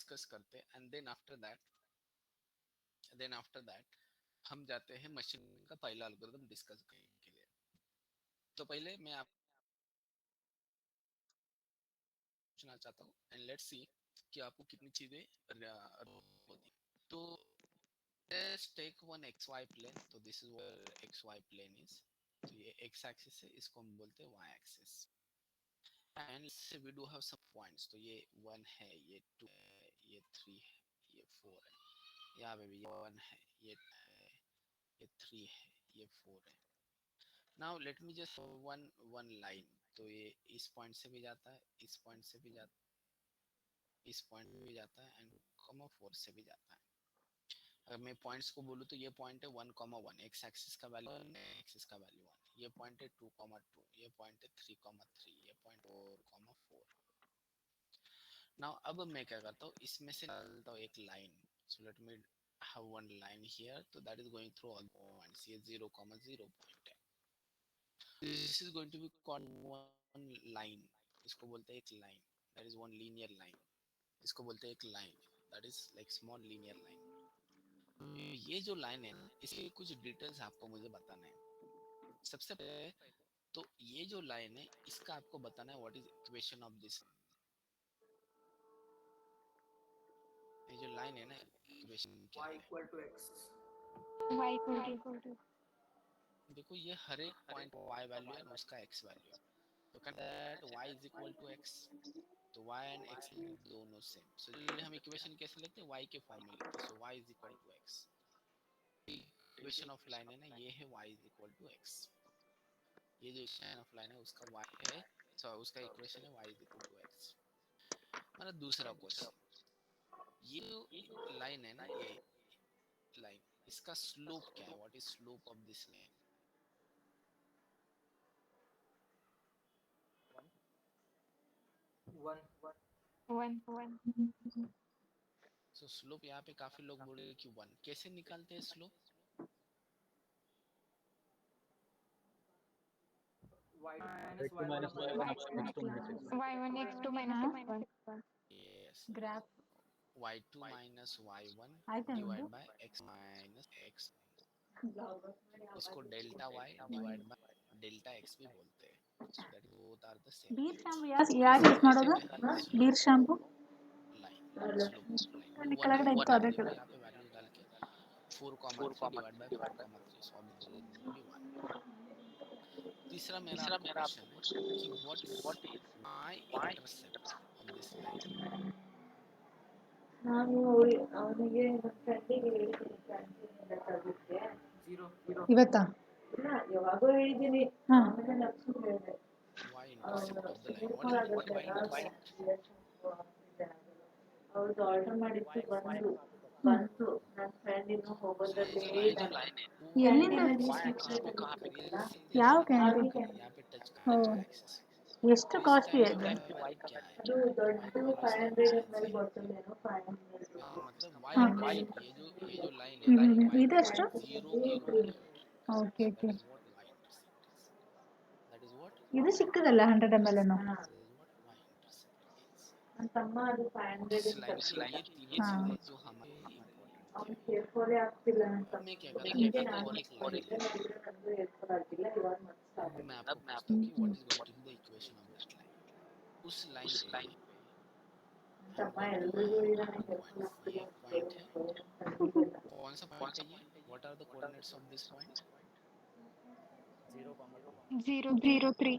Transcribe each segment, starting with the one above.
Discuss करते हैं and then after that हम जाते हैं मशीन लर्निंग का पहला एल्गोरिथम डिस्कस करने के लिए। तो पहले मैं आपको पूछना चाहता हूँ एंड लेट्स सी कि आपको कितनी चीजें होती। तो let's take one x y plane. तो this is what x y plane is. तो ये एक्स एक्सिस है, इसको हम बोलते हैं y axis. And so we do have some points. तो ये 1 है, ये 2 है, ये 3 है, ये 4 है, यहाँ पे भी ये 1 है, ये 2 है, ये 3 है, ये 4 है। Now let me just one one line. तो ये इस पॉइंट से भी जाता है, इस पॉइंट से भी जाता है, इस पॉइंट में भी जाता है एंड 4 से भी जाता है। अगर मैं पॉइंट्स को बोलूँ तो ये पॉइंट है 1, 1, एक्स एक्सिस का वैल्यू 1, एक्सिस का वैल्यू 1। ये पॉइंट है 2, 2, ये पॉइंट है 3, 3, ये पॉइंट 4, 4। नाउ अब मैं क्या करता हूँ, इसमें से निकालता हूँ एक line. So let me have one line here. तो that is going through all points. ये 0, 0 पॉइंट है। This is going to be called one line. इसको बोलते हैं एक लाइन। That is one linear line. इसको बोलते हैं एक लाइन। That is like small linear line. ये जो लाइन है ना, इसके कुछ डिटेल्स आपको मुझे बताना है। सबसे पहले तो ये जो लाइन है, इसका आपको बताना है what is equation of this. ये जो लाइन है ना, इक्वेशन क्या y है? equal to x. y equal to देखो ये हर एक पॉइंट y वैल्यू है और उसका x वैल्यू है। तो can that y is equal to x। तो y एंड x दोनों सेम। सो जनरली हम इक्वेशन कैसे लिखते हैं, y के फॉर्म में लिखते हैं। So y is equal to x। Equation of line है ना, ये है y is equal to x। ये जो इक्वेशन ऑफ लाइन है उसका y है, सो उसका इक्वेशन है y is equal to x। हमारा दूसरा क्वेश्चन, ये जो लाइन है ना, ये लाइन, इसका स्लोप क्या है? What is slope of this line? 1. 1. So slope यहाँ पे काफी लोग बोलेंगे कि 1। कैसे निकालते हैं slope? y2 minus y2 y1 minus upon y1 x. upon x2 minus x1. y1 x2 minus x1 Yes. graph y2 minus y1 आइतंడి divided by x minus x। इसको delta y divide by delta x भी बोलते हैं। So that both are the same ಬೀರ್ things. ಶಾಂಪು ಯಾಕೆ तो ಯಾಕೆ इसको ಯೂಸ್ कैसे ಮಾಡೋದು कहें? ಬೀರ್ स्लोप ಶಾಂಪू लाइन। स्लोप ऑफ लाइन वो ಅಲ್ಲಿ 1 है। ಕೆಳಗಡೆ तो ಇತ್ತು मैं ಅದಕ್ಕೆ देखो यहाँ पे वैल्यू डाल के 4, 3 डिवाइड बाय 4, 3। सो ऑब्वियसली भी 1। तीसरा मेरा आपको क्वेश्चन है कि what is y intercept of this line? ನಾನು ಅವನಿಗೆ ನಮ್ಮ ಫ್ರೆಂಡಿಗೆ ಹೇಳಿದ್ದೀನಿ ಕ್ಯಾಂಟೀನಿಂದ ತರಲಿಕ್ಕೆ 0. ಇವತ್ತಾ ಇಲ್ಲ ಯಾವಾಗೋ ಹೇಳಿದ್ದೀನಿ ಆಮೇಲೆ ನನ್ಸು ಹೇಳಿದೆ y ಅವಳು intercept of the line, what is what ತೆಗೆದುಕೊಳ್ಳಾಗುತ್ತೆ y intercept? ಅವ್ರದ್ದು ಆರ್ಡರ್ ಮಾಡಿತ್ತು ಬಂತು ನನ್ನ ಫ್ರೆಂಡ್ ಇನ್ನೂ so ये जो ಹೋಗೋದ್ರಲ್ಲೇ लाइन है ಇದ್ದಾನೆ ना, वो ಎಲ್ಲಿಂದ y एक्सिस पे कहाँ पे ये सीधे ಯಾವ यहाँ पे ಕ್ಯಾಂಟೀನ್ यहाँ पे टच ಓ करता है एक्सिस। ಎಷ್ಟು तो इस ಕಾಸ್ಟ್ಲಿ टाइम पे ಇದೆ y का वैल्यू क्या है? ಅದು y ದೊಡ್ಡ का वैल्यू इसका 500 1 ml है। ಬಾಟಲ್ ಏನೋ 500 मतलब y हाँ इंटरसेप्ट, ये जो लाइन है ना, y ಇದೆಷ್ಟು इंटरसेप्ट 0 के रूट में intercept. Okay so okay that is what y intercept is. That is what ಇದು ಸಿಕ್ಕದಲ್ಲ 100 ml ಏನು that is what y intercept is. ನನ್ನ तಮ್ಮ ಅದು 500 इस in लाइन के ತರ್ಸಿದ್ದ ये तीनों हाँ चीजें जो हमारे इंपॉर्टेंट थे। ಅವ್ನು ಕೇರ್ಫुली ಆಗ್ತಿಲ್ಲ ನನ್ನ अब मैं क्या ತಮ್ಮ करता हूँ, ಹಿಂಗೆ एक ನಾನು और एक लाइन ಮೊದಲೇ लेता हूँ। ನೋಡಿದ್ರೆ ನನಗೂ ಕೇರ್फुल ಆಗಿಲ್ಲ इवाग ಮತ್ತೆ अब स्टार्ट मैं ಆಗಿದೆ आपको पूछता हूँ कि what is going to be the equation of that line. उस लाइन पे ನನ್ನ आई एम तಮ್ಮ गोइंग टू ಎಲ್ರಿಗೂ हैव ಹೇಳಿದಾನೆ 2 ಕೇರ್फुल पॉइंट्स। ये ಆಗ್ತಿಲ್ಲ एक पॉइंट है। ಅಂತಿದ್ದ कौन सा पॉइंट है ये? What are the coordinates of this point? 03 3।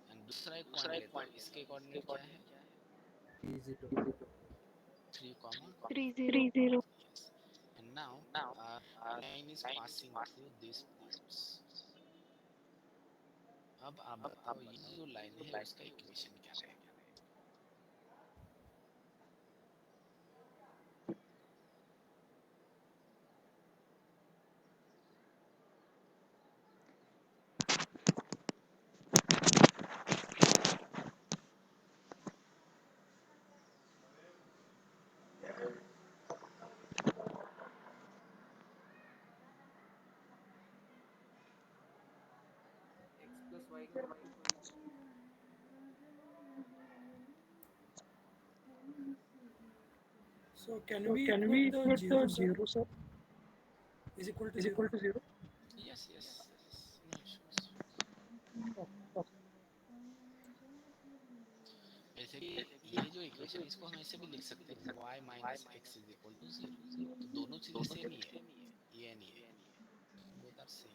And दूसरा एक पॉइंट लेता हूँ, इसके कोऑर्डिनेट क्या है? 0. 30 3, yes। And now line is passing through these points। अब आप बताओ ये जो लाइन है उसका इक्वेशन क्या रहेगा? x plus y equal to So can we put the zero, sir? Is equal to zero? Yes, no issues. Oh, ऐसे कि ये जो इक्वेशन इसको हम ऐसे भी लिख सकते हैं y minus x is equal to zero, तो दोनों चीजें सेम ही है, ये नहीं है, बोथ आर सेम,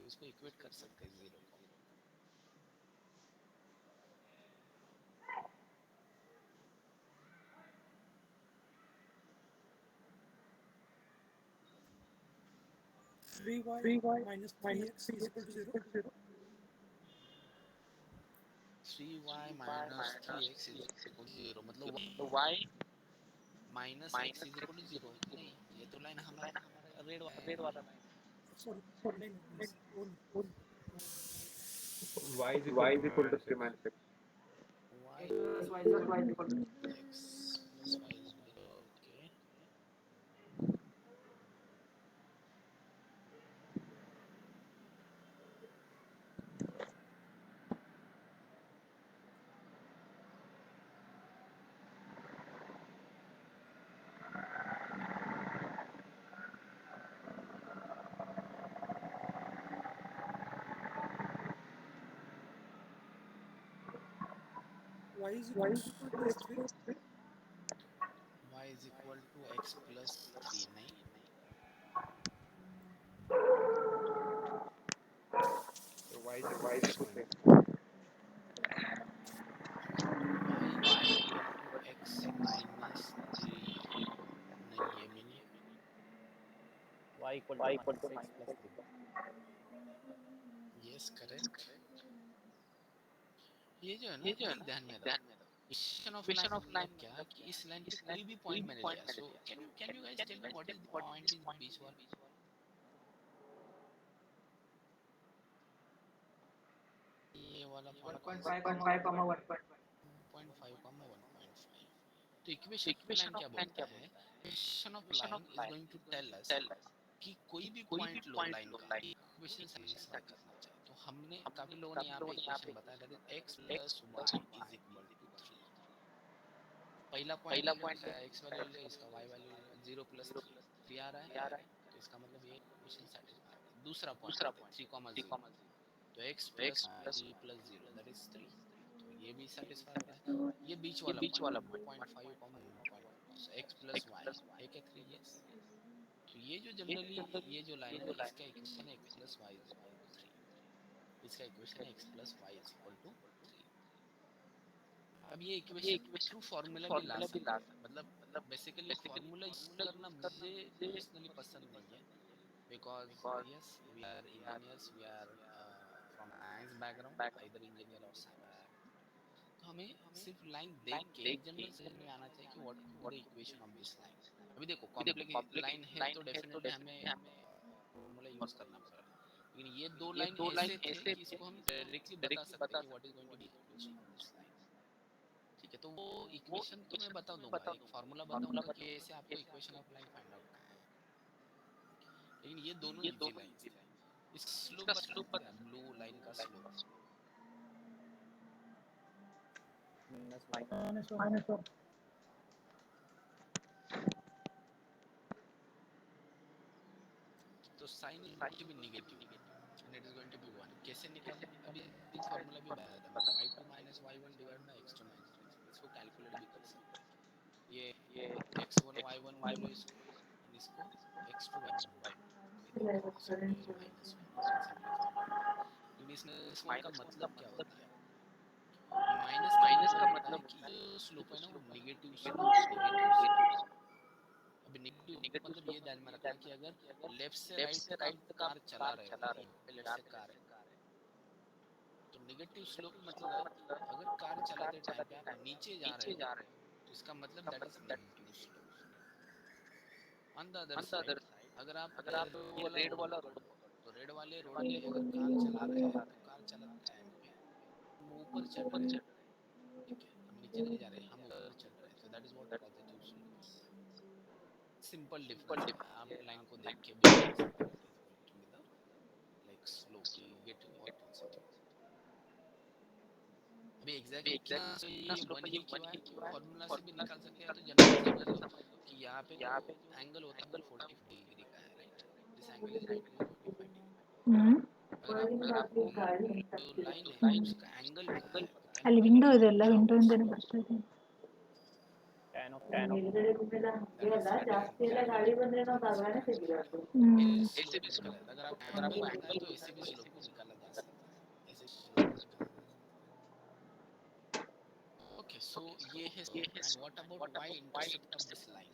इसको इक्वेट कर सकते हैं जीरो को। three y minus 3x is equal to zero. 3y minus 3x is equal to zero, मतलब y minus x is equal to zero. नहीं, ये तो लाइन हमारा रेड वाला line. Sorry, no. Y is equal to 3 minus 6. y Plus y is equal to x plus y is equal, okay। Y is equal to x plus 3. y is equal to x plus 3, नहीं, So Y is equal to 6 minus 3. y is equal to x minus 3, नहीं ये भी नहीं, y equal to minus 6 plus 3. Yes correct. ये जो है ना, ध्यान में रखो, इक्वेशन ऑफ लाइन मतलब क्या कि इस लाइन पे कोई भी पॉइंट मैंने लिया, so can you guys tell me what is the point in बीच वाला, ये वाला पॉइंट 1.5, 1.5. 1.5, 1.5। तो इक्वेशन ऑफ लाइन क्या बोलता है, equation of line is going to tell us कि कोई भी पॉइंट लो लाइन का इक्वेशन सेटिस्फाई करना चाहिए। तो हमने काफी लोगों ने यहाँ पे इक्वेशन बताया, that is x plus y is equal to 3। पहला पॉइंट ले लो, इसका x वैल्यू ले लो, इसका y वैल्यू ले लो, 0 plus 3 आ रहा है, तो इसका मतलब ये इक्वेशन सेटिस्फाई है। दूसरा पॉइंट 3,0, तो x plus y plus 0 that is 3, तो ये भी सेटिस्फाई हो रहा है। ये बीच वाला पॉइंट 1.5, 1.5, x plus y एक है 3, यस। तो ये जो जनरली ये जो लाइन है, इसका इक्वेशन है x plus y is equal to 3, इसका इक्वेशन है x plus y is equal to 3। अब ये इक्वेशन थ्रू फार्मूला भी ला सकते हैं, मतलब बेसिकली फार्मूला यूज करना मुझे पर्सनली पसंद नहीं है, because yes we are engineers, we are from science background, either engineer और साइंस, तो हमें सिर्फ लाइन देख के एक जनरल समझ में आना चाहिए कि what could be the equation of this line. अभी देखो कॉम्प्लेक्स लाइन है तो डेफिनेटली हमें फॉर्मूला यूज करना पड़ेगा, लेकिन ये दो लाइन ऐसे थे कि इसको हम डायरेक्टली बता सकते हैं कि what is going to be equation of this line. ठीक है, तो वो इक्वेशन तो मैं बता दूंगा, एक फार्मूला बताऊंगा कि ऐसे आपको equation of line find out करना है, लेकिन ये दोनों इजी लाइंस थे। इसका स्लोप बता हैं, ब्लू लाइन का स्लोप minus 1. Minus 1. तो sign is going to be negative and it is going to be 1। कैसे निकालना, अभी एक फार्मूला भी बताया था मैंने, y2 minus y1 divided by x2 minus y3, इसको कैलकुलेट भी कर सकते हैं। ये x1 y1 मान लो इसको, और इसको x2 y2 इसको माइनस 1 सिंपलीफाई कर दिया। लेकिन इसमें माइनस 1 का मतलब क्या होता है, माइनस का मतलब होता है कि ये स्लोप है ना वो नेगेटिव स्लोप। अब नेगेटिव मतलब ये ध्यान में रखना कि अगर लेफ्ट से राइट तक आप कार चला रहे हो, यहाँ पे लेफ्ट से कार है, तो नेगेटिव स्लोप मतलब अगर कार चलाते टाइम पे आप नीचे जा रहे हो, तो इसका मतलब that is negative slope. On the other side अगर आप ये रेड वाला रोड पकड़ो, तो रेड वाले रोड पे अगर कार चला रहे हैं, तो कार चलाते टाइम पे हम ऊपर चढ़ रहे हैं, ठीक है, हम नीचे नहीं जा रहे, हम ऊपर चढ़ रहे हैं, तो that is what positive slope. Simple difference है, आप लाइन को देख के भी बता सकते हो what is going to be the like slope, you get what is it. अभी एग्जैक्ट इतना ये वन ही क्यों है, फॉर्मूला से भी निकाल सकते हैं, तो जनरली समझ लो कि यहाँ पे जो एंगल होता है वो 45 डिग्री का है, right? This angle is right to 45 degree. अगर आप जो लाइन है उसका एंगल क्या है, तो कैन ಅಲ್ಲಿ यू ವಿಂಡೋ कैलकुलेट ಇದೆ ಅಲ್ಲ, ವಿಂಡೋ ಇಂದನೇ ಬರ್ತಾ ಇದೆ. tan of ಮೇಲ್ಗಡೆ ಮೇಲೆ ಹಂಗೆ ಅಲ್ಲ, ಜಾಸ್ತಿ ಎಲ್ಲ ಗಾಳಿ ಬಂದ್ರೆ ನಾವು ಬಾಗಾನೆ ತೆಗಿರೋದು. ऐसे भी स्लो निकला है। अगर आपको एंगल पता है तो ऐसे भी स्लो को निकाला जा सकता है, ऐसे भी स्लो को निकाला जा सकता है। ओके, सो ये है slope, and what about y intercept of this line?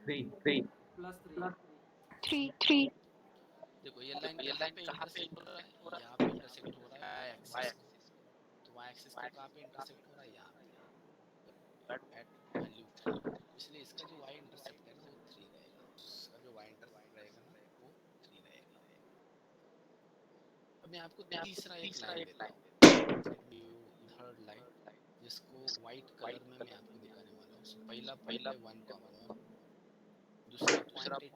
Three plus 3. देखो ये लाइन कहाँ पे इंटरसेक्ट हो रहा है, यहाँ पे इंटरसेक्ट हो रहा है y एक्सिस को, तो y एक्सिस को कहाँ पे इंटरसेक्ट हो रहा है, यहाँ पे एट वैल्यू 3, इसलिए इसका जो y इंटरसेप्ट है ना वो 3 रहेगा, इसका जो y इंटरसेप्ट रहेगा ना वो 3 रहेगा। अब मैं आपको तीसरा एक लाइन देता हूँ, थर्ड लाइन, जिसको व्हाइट कलर में मैं आपको दिखाने वाला हूँ। सो पहला पॉइंट है 1,1, दूसरा पॉइंट है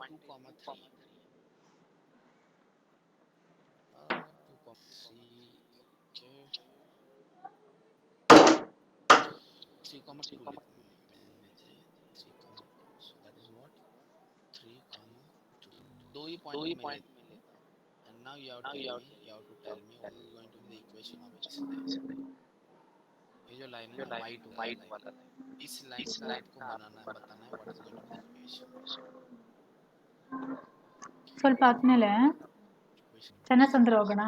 2,3, 2,3, ओके 3,2 लिखूँ मैं 3,2, सो दैट इज व्हाट 3,2, दो ही पॉइंट मैं लेता हूँ। And now you have to tell me what is going to be the equation of this line. ये जो लाइन है ना व्हाइट वाला लाइन, इस लाइन का आपको बताना है what is going to be the equation. ಸ್ವಲ್ಪ ಆದ್ಮೇಲೆ इक्वेशन ಚೆನ್ನಸಂದ್ರ ಹೋಗೋಣ.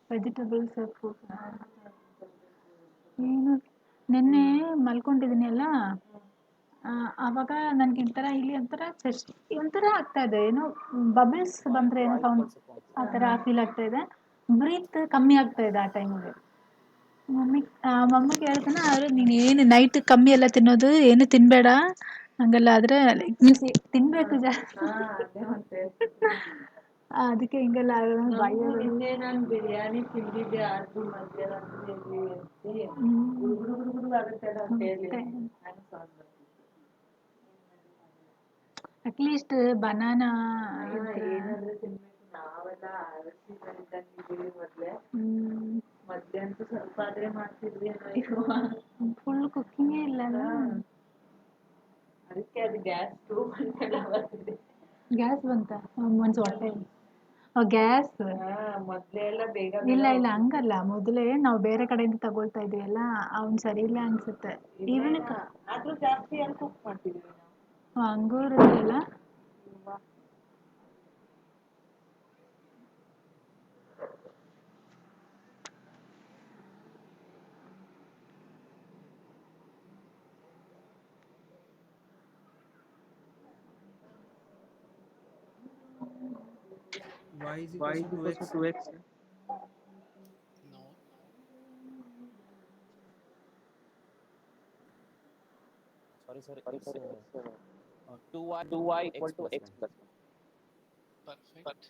ವೆಜಿಟೇಬಲ್ಸ್ ಫ್ರೂಟ್ ಏನು ನಿನ್ನೆ ಮಲ್ಕೊಂಡಿದ್ದೀನಿ ಅಲ್ಲ, ಆವಾಗ ನನಗೆ ಒಂಥರ ಇಲ್ಲಿ ಒಂಥರ ಚೆಸ್ಟ್ ಒಂಥರ ಆಗ್ತಾ ಇದೆ, ಏನೋ ಬಬಲ್ಸ್ ಬಂದರೆ ಏನೋ ಸೌಂಡ್ ಆ ಥರ ಫೀಲ್ ಆಗ್ತಾ ಇದೆ. ಬ್ರೀತ್ ಕಮ್ಮಿ ಆಗ್ತಾ ಇದೆ ಆ ಟೈಮಿಗೆ. ಮಮ್ಮಿಗೆ ಹೇಳ್ತಾನೆ, ಆದರೆ ನೀನು ಏನು ನೈಟ್ ಕಮ್ಮಿ ಎಲ್ಲ ತಿನ್ನೋದು, ಏನು ತಿನ್ನಬೇಡ ಹಂಗೆಲ್ಲ, ಆದರೆ ಮೀನ್ಸ್ ತಿನ್ನಬೇಕು ಜಾಸ್ತಿ. ಅದೇ ಮತ್ತೆ ಅದಕ್ಕೆ ಹಿಂಗೆಲ್ಲ ಭಯ. ನಿನ್ನೆ ನಾನು ಬಿರಿಯಾನಿ ತಿಂದಿದ್ದೆ, ಅದು ಮಧ್ಯರಾತ್ರಿಯಲ್ಲಿ ಹುಡುಗರು ಆಗುತ್ತೆ ಅಂತ ಹೇಳಿ ಅಟ್ಲೀಸ್ಟ್ ಬನಾನಾ ಏನಾದ್ರೂ ತಿನ್ಬೇಕು. ನಾವೆಲ್ಲ ಅರಸಿದಂಗಿದ್ದೀವಿ ಮೊದ್ಲೇ, ಮಧ್ಯಾಹ್ನ ಸ್ವಲ್ಪ ಆದ್ರೆ ಮಾಡ್ತಿದ್ವಿ ಫುಲ್ ಕುಕ್ಕಿಂಗೇ ಇಲ್ಲ. ಅದಕ್ಕೆ ಅದು ಗ್ಯಾಸ್ ಸ್ಟೋವ್ ಅಂತೆಲ್ಲ ಬರ್ತಿದೆ. ಗ್ಯಾಸ್ ಬಂತ ಮನ್ಸು ಹೊಟ್ಟೆ ಗ್ಯಾಸ್ ಮೊದ್ಲೇ ಎಲ್ಲ ಬೇಗ ಇಲ್ಲ ಹಂಗಲ್ಲ, ಮೊದಲೇ ನಾವು ಬೇರೆ ಕಡೆಯಿಂದ ತಗೊಳ್ತಾ ಇದೀವಲ್ಲ, ಅವ್ನು ಸರಿ ಇಲ್ಲ ಅನ್ಸುತ್ತೆ. ಈವನ್ ಆದ್ರೂ ಜಾಸ್ತಿ ಅಲ್ಲಿ ಕುಕ್ ಮಾಡ್ತಿದ್ವಿ ನಾವು. ಅಂಗೂರು ಎಲ್ಲ Y is equals to 2x. No. Sorry. It's 2y equal to x plus 1. Perfect.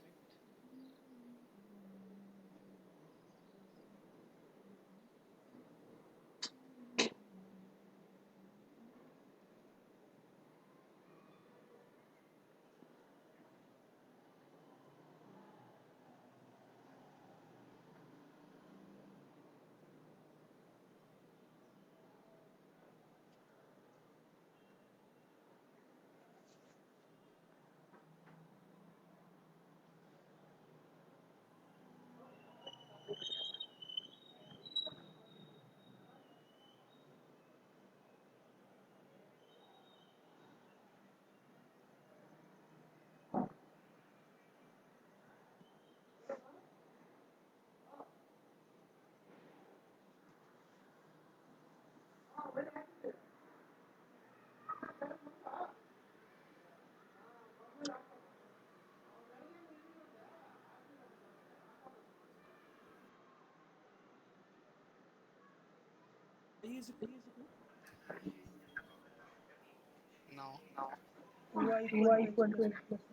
Now. Y equal to x plus 1.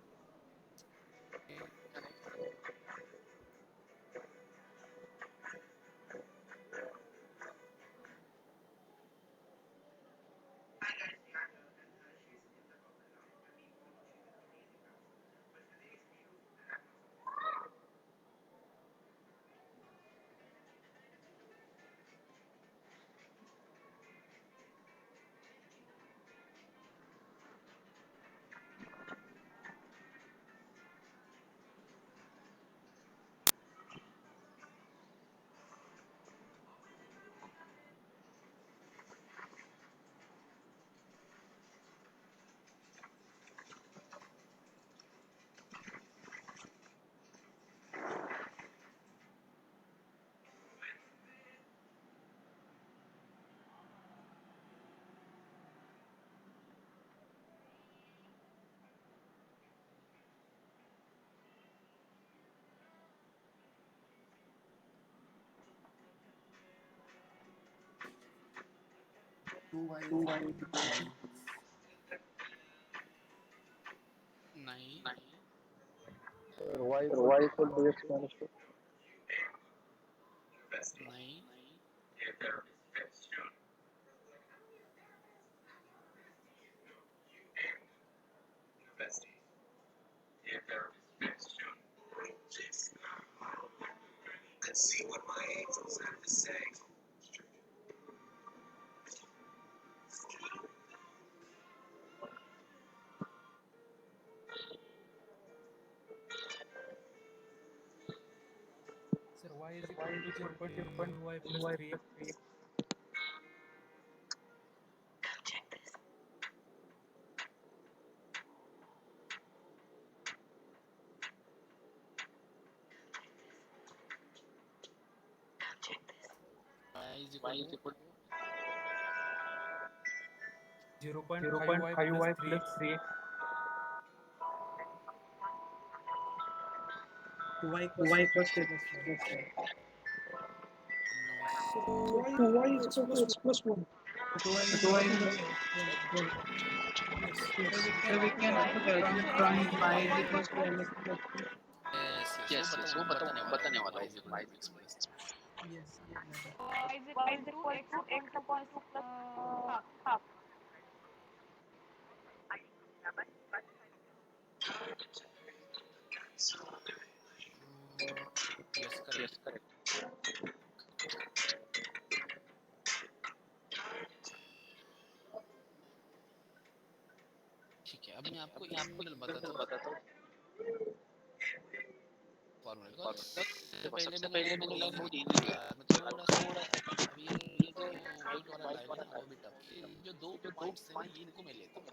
2y is equal to 9. नहीं y equal to x minus 2. नहीं Sir, y is equal to 0.0y plus 3. y is equal to 0.5y plus 3. 2y equals no so 2y is equal to x plus 1. 2y is equal to yes. So we can put assume y is equal to x plus 1. yes वो बताने वाला हूँ y is equal to x plus Yes. y is equal to x upon 2 plus half. yes correct ठीक है अब मैं आपको in general बताता हूँ फॉर्मूला सबसे पहले मैंने लाइन बहुत इजी किया मैं थोड़ा सा अभी ये जो व्हाइट वाला लाइन है ना वो भी टफ है ये जो दो पॉइंट्स है ना ये इनको मैं लेता हूँ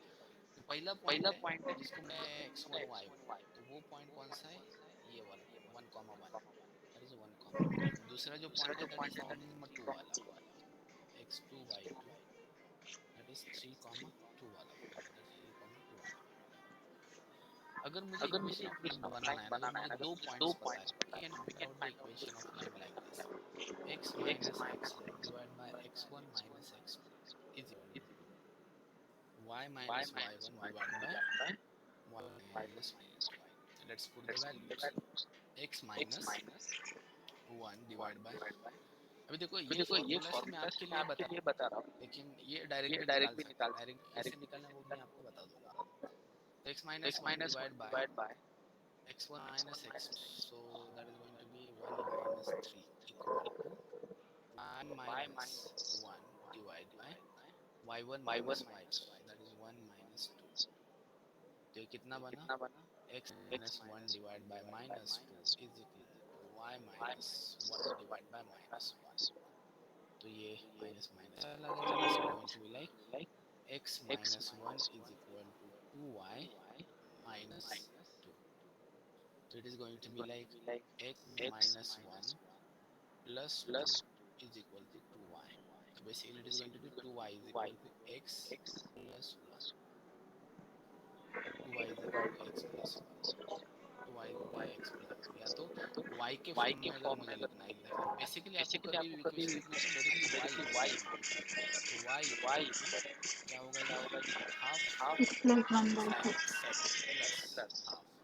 तो पहला पॉइंट है जिसको मैं x1 y तो वो पॉइंट कौन सा है ये वाला 1,1 दैट इज 1,1 दूसरा जो पॉइंट है दैट इज नंबर 2 वाला x2 y2 दैट इज 3,2 वाला पॉइंट दैट इज 3,2 वाला अगर मुझे इक्वेशन ऑफ लाइन बनाना है ना तो मुझे दो पॉइंट्स पता है I can figure out the equation of line like this x minus x1 divided by x1 minus x2 is equal to y minus y1 divided by y minus y2. Let's put the values. x minus 1 divided by अभी देखो ये formula से मैं आपके लिए बता रहा हूँ लेकिन ये डायरेक्ट भी निकाल सकते हैं डायरेक्ट कैसे निकालना है वो मैं आपको बता दूंगा तो x minus 1 divided by x1 minus x2 so that is going to be 1 minus 3 equal to y minus 1 divided by y1 minus y2 that is 1 minus 2 तो ये कितना बना x minus 1 divided by minus 2 is equal to y minus 1 divided by minus 1 तो ये minus minus चला गया this is going to be like x minus 1 is equal to 2y minus 2 so it is going to be like x minus 1 plus 2 is equal to 2y so basically it is going to be 2y is equal to x plus 1 2y is equal to x plus 1 2y is equal to x plus 1 या तो y के form में अगर मुझे लिखना है basically आपको कभी भी इक्वेशन लिखना है तो डायरेक्टली y लिखना तो y क्या होगा ये half x plus 1 by sin 2. x plus half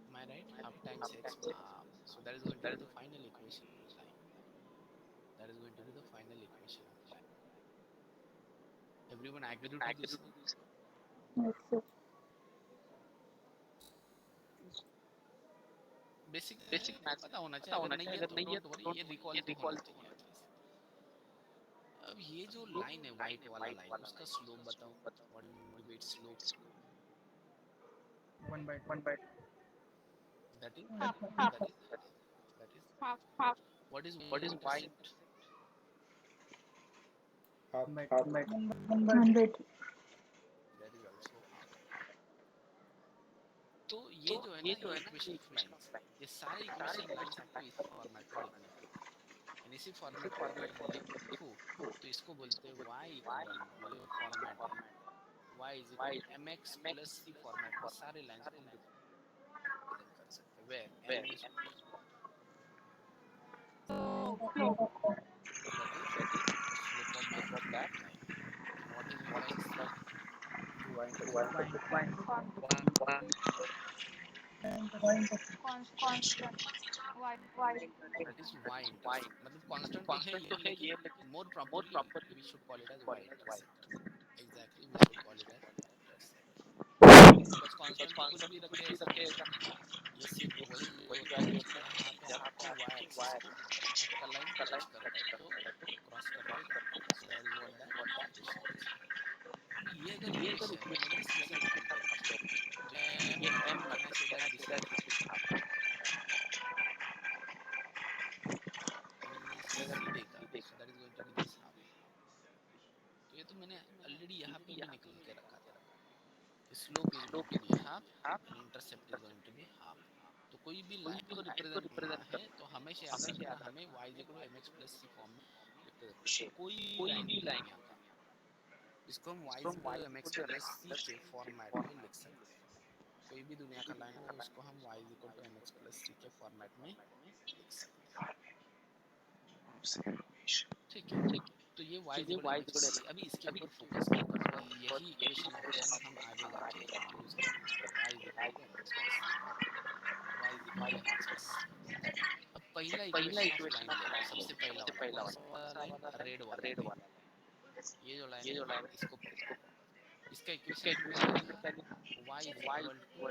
am I right half times x half so that is going to be the final equation of line that is going to be the final equation of line everyone agree to this Yes, sir. Basic पता होना चाहिए अगर नहीं है तो don't worry ये recall तो होना चाहिए अब ये जो लाइन है व्हाइट वाला लाइन उसका स्लोप बताओ what will B it's slope 1/2. that is Half. that is Half. what is y intercept half 1 by 2. that is also half तो ये जो है ना ये इक्वेशन ऑफ लाइंस ये सारे इक्वेशन लाइंस आपको इसी फॉर्मेट में लिखने हैं एंड इसी फॉर्मेट में अगर मैं लिखूं तो इसको बोलते हैं y इक्वल टू ये फॉर्मेट है y is equal to mx plus c format में सारे लाइंस को रिप्रेजेंट कर सकते हैं where m is So, slope. that is the that is y intercept मतलब constant तो है ये लेकिन more properly we should call it as y intercept exactly we should call it as y intercept because constant तो कुछ भी रखे ऐसा नहीं है ये सिर्फ वही वैल्यू होता है जहाँ पे आपको y एक्सिस को आपका लाइन टच करता है तो क्रॉस करते so that is what that equation is ये अगर इक्वेशन मैंने इसके साथ कंपेयर किया तो ये m can I say that this is half मैंने c देखा so that is going to be this half तो ये तो मैंने ऑलरेडी यहाँ पे भी निकल के रखा था slope is going to be half and intercept is going to be half तो कोई भी लाइन को रिप्रेजेंट करना है तो हमेशा याद रखना हमें y mx plus c form में रिप्रेजेंट कोई भी लाइन यहाँ पे इसको हम y mx plus c के फॉर्मेट में लिख सकते हैं कोई भी दुनिया का लाइन हो उसको हम y mx plus c के फॉर्मेट में लिख सकते हैं ठीक है तो ये y mx c अभी इसके ऊपर फोकस करते हैं और यही इक्वेशन अगर हम आगे जाके यूज करेंगे y mx plus c y mx plus c अब पहला इक्वेशन ऑफ लाइन ले लो सबसे पहला वाला कौन सा लाइन रेड वाला लाइन ये जो लाइन है इसको पकड़ो इसका इक्वेशन हमने क्या लिखा y is equal to x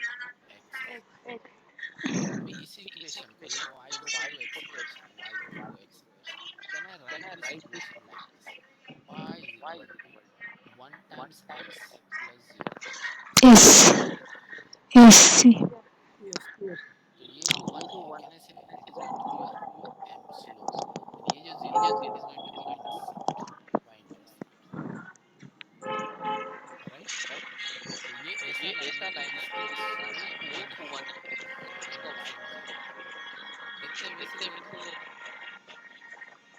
अभी इसी इक्वेशन को ये y is equal to x equation y is equal to x equation can I write this equation like this y is equal to 1 times x plus 0 Yes. Yes. See. Yes. तो ये जो 1 है can I say that it is going to be your m slope and ये जो 0 है it is going to be intercept y intercept right तो ये ऐसा लाइन है कि जिसका स्लोप 1 है उसका y 0 है देखते हैं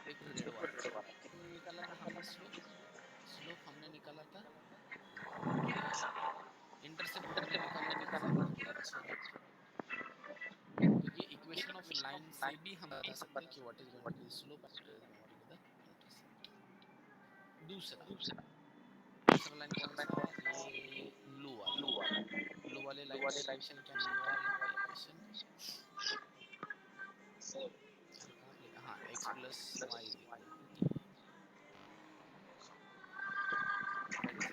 वैसे ये देखो रेड वाला निकाला था हमने स्लोप हमने निकाला था 1 इंटरसेप्ट हमने निकाला कितना था 0 तो ये इक्वेशन ऑफ लाइन से भी हम बता सकते हैं कि what is going to be the slope and what is going to be the intercept दूसरा लाइन कौन सा ये ब्लू वाले लाइन का इक्वेशन क्या ब्लू वाले लाइन का इक्वेशन कहां पे लिखा हां x plus y is equal to t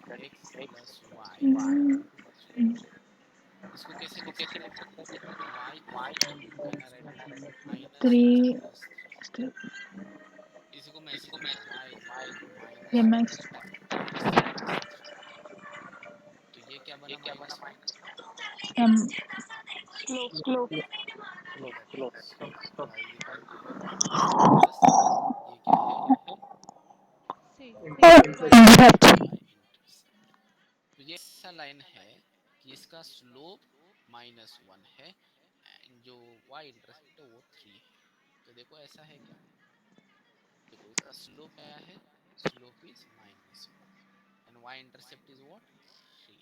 that is x plus y is equal to 3 इसको कैसे लिख सकते हैं y is equal to can I write it minus x 3 plus 3 इसी को मैं ऐसे लिखता हूँ y is equal to minus mx 2x plus 3 तो ये क्या बना माइनस में m that is y is equal to intercept plus ये क्या है intercept. y intercept तो ये ऐसा लाइन है कि इसका स्लोप -1 है एंड जो y इंटरसेप्ट है वो 3 है तो देखो ऐसा है क्या देखो इसका स्लोप क्या है slope is -1 and y intercept is what 3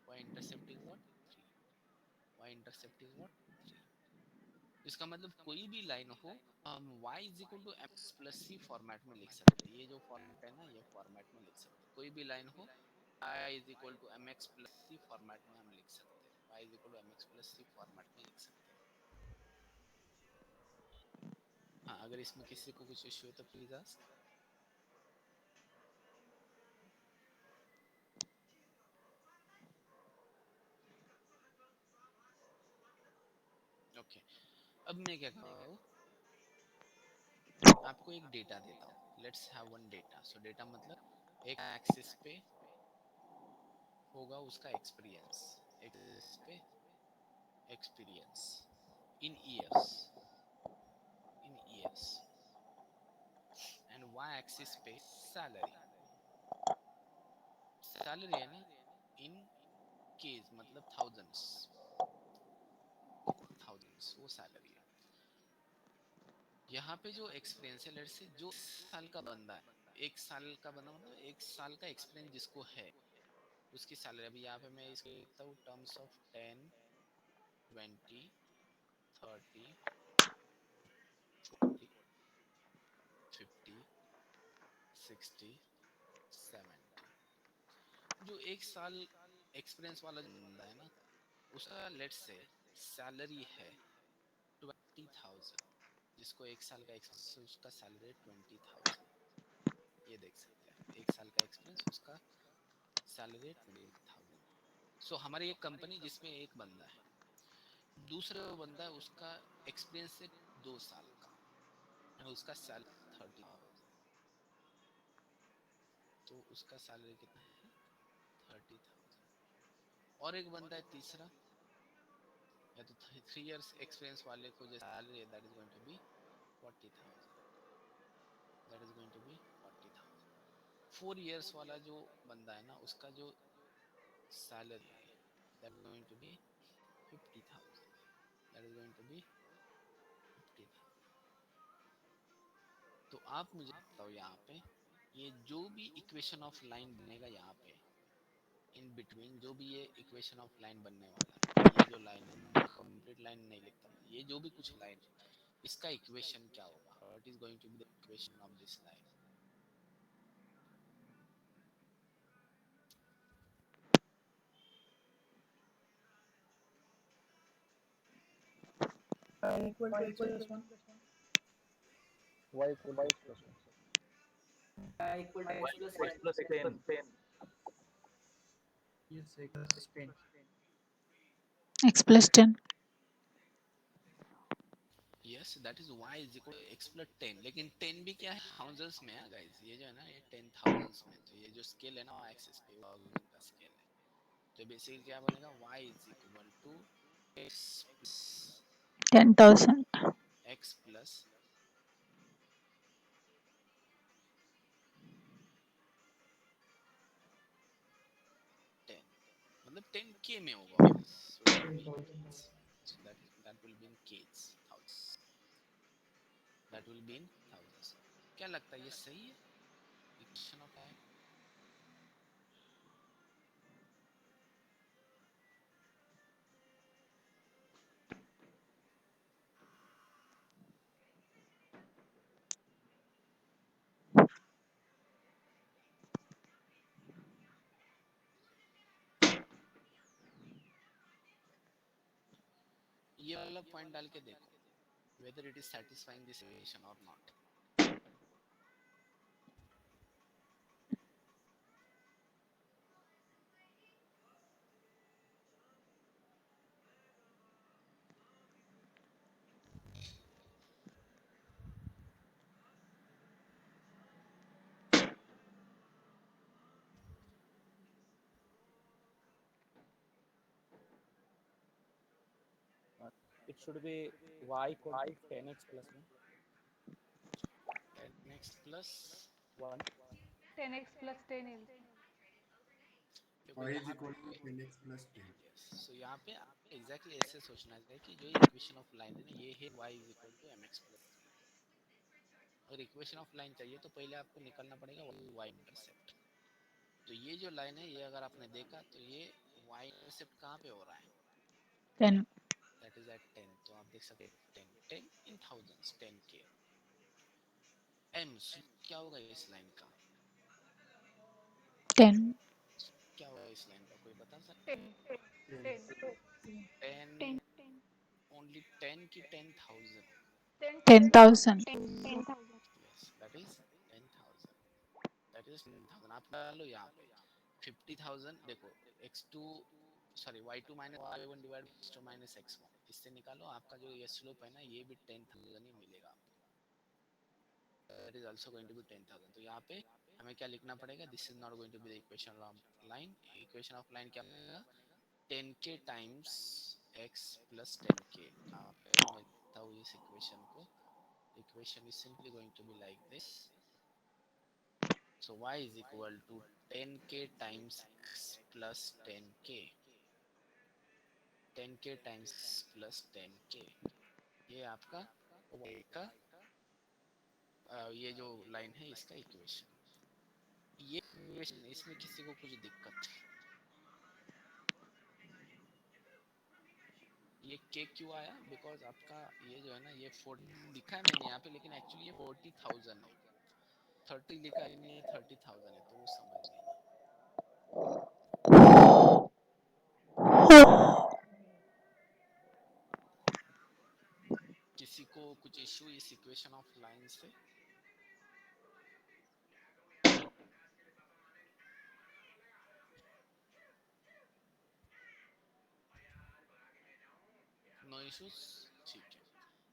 y intercept is what 3 y intercept is what 3 इसका मतलब कोई भी लाइन हो हम y mx plus c format में लिख सकते हैं ये जो फॉर्मेट है ना ये फॉर्मेट में लिख सकते हैं कोई भी लाइन हो y mx plus c format में हम लिख सकते हैं y mx plus c format में लिख सकते हैं हाँ अगर इसमें किसी को कुछ इश्यू हो तो प्लीज आस्क ओके अब मैं क्या कर रहा हूँ आपको एक डेटा देता हूँ let's have one data so data मतलब एक एक्सिस पे होगा उसका एक्सपीरियंस एक्सिस पे experience in years and y axis पे सैलरी है ना इन केस मतलब थाउजेंड्स वो सैलरी है यहाँ पे जो एक्सपीरियंस है लेट्स से जो साल का बंदा है एक साल का बंदा मतलब एक साल का एक्सपीरियंस जिसको है उसकी सैलरी अभी यहाँ पे मैं इसको लिखता हूँ टर्म्स ऑफ 10 20 30 40 50 60 70 जो एक साल एक्सपीरियंस वाला जो बंदा है ना, उसका लेट्स से सैलरी है 20,000, जिसको 1 साल का एक्सपीरियंस, उसका सैलरी 20,000। ये देख सकते हैं, 1 साल का एक्सपीरियंस, उसका सैलरी 20,000। सो हमारी एक कंपनी जिसमें एक बंदा है, दूसरा बंदा है उसका एक्सपीरियंस है 2 साल का, और उसका सैलरी 30,000। तो उसका सैलरी कितना है? 30,000। और एक बंदा है तीसरा, या तो 3 years एक्सपीरियंस वाले को जो सैलरी है that is going to be 40,000, that is going to be 40,000। 4 years वाला जो बंदा है ना, उसका जो सैलरी है that is going to be 50,000, that is going to be 50,000। तो आप मुझे बताओ यहाँ पे, ये जो भी इक्वेशन ऑफ लाइन बनेगा यहाँ पे इन बिटवीन, जो भी ये इक्वेशन ऑफ लाइन बनने वाला है, ये जो लाइन है, मैं कंप्लीट लाइन नहीं लिखता हूँ, ये जो भी कुछ लाइन है, इसका इक्वेशन क्या होगा? What is going to be the equation of this line? Equal to x plus 1. Y equal to x plus 1. Equal to x plus X plus 10. Yes, x plus 10. x plus 10. Yes, that is y is equal to x plus 10, लेकिन 10 भी क्या है? Thousands में है guys, ये जो है ना, ये 10,000s में। तो ये जो स्केल है ना, वो एक्सिस पे थाउजेंड का स्केल है। तो बेसिकली क्या बनेगा? y is equal to x plus 10,000. x plus 10, मतलब 10k में होगा। So it will be 10,000. so that will be in k's, thousands, that will be in thousands। क्या लगता है, ये सही है इक्वेशन ऑफ लाइन? ये वाला पॉइंट डाल के देखो whether it is satisfying this equation or not। It should be y equal to 10x plus 1. 10x plus 1. 10x plus 10 is देखो y is यहाँ equal to पे 10x plus 10. यस, सो यहाँ पे एग्जैक्टली ऐसे सोचना है कि जो इक्वेशन ऑफ लाइन है ना, ये है y is equal to mx plus. अगर इक्वेशन ऑफ लाइन चाहिए तो पहले आपको निकालना पड़ेगा y इंटरसेप्ट। तो ये जो लाइन है, ये अगर आपने देखा तो ये y इंटरसेप्ट कहाँ पे हो रहा है? 10. That is at 10। तो आप देख सकते हैं 10 इन थाउजेंड्स, 10k। m क्या होगा इस लाइन का? 10. क्या होगा इस लाइन का, कोई बता सकता है? 10 ओनली 10 की 10,000। 10,000. Yes, that is 10,000, that is 10,000। आप डालो यहाँ पे 50,000। देखो x2 sorry y2 minus y1 divide x2 minus x1, इससे निकालो आपका जो ये स्लोप है ना, ये भी 10,000 ही मिलेगा आपको। That is also going to be 10,000। तो यहाँ पे हमें क्या लिखना पड़ेगा? This is not going to be the equation of line. Equation of line क्या बनेगा? 10k times x plus 10k। यहाँ पे मैं लिखता हूँ इस इक्वेशन को। Equation is simply going to be like this. So y is equal to 10k times x plus 10k, 10k times plus 10k। ये आपका y का ये जो लाइन है इसका इक्वेशन। ये इक्वेशन, इसमें किसी को कुछ दिक्कत? ये k क्यों आया? बिकॉज आपका ये जो है ना, ये 40 लिखा है मैंने यहाँ पे, लेकिन एक्चुअली ये 40,000 है। 30 लिखा है, ये 30,000 है, तो वो समझ नहीं है। किसी को कुछ इश्यू इस इक्वेशन ऑफ लाइन से? नो इश्यूज, ठीक है।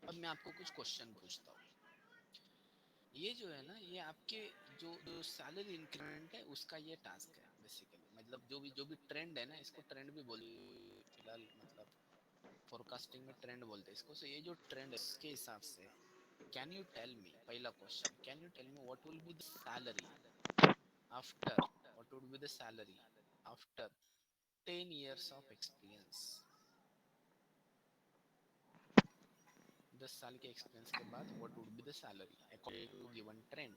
अब मैं आपको कुछ क्वेश्चन पूछता हूँ। ये जो है ना, ये आपके जो जो सैलरी इंक्रीमेंट है उसका ये टास्क है बेसिकली। मतलब जो भी ट्रेंड है ना, इसको ट्रेंड भी बोल फिलहाल, मतलब फोरकास्टिंग में ट्रेंड बोलते हैं इसको। सो ये जो ट्रेंड है उसके हिसाब से कैन यू टेल मी, पहला question, can you tell me what will be the salary after, what would be the salary after 10 years of experience? 10 साल के एक्सपीरियंस के बाद what would be the salary according to given trend?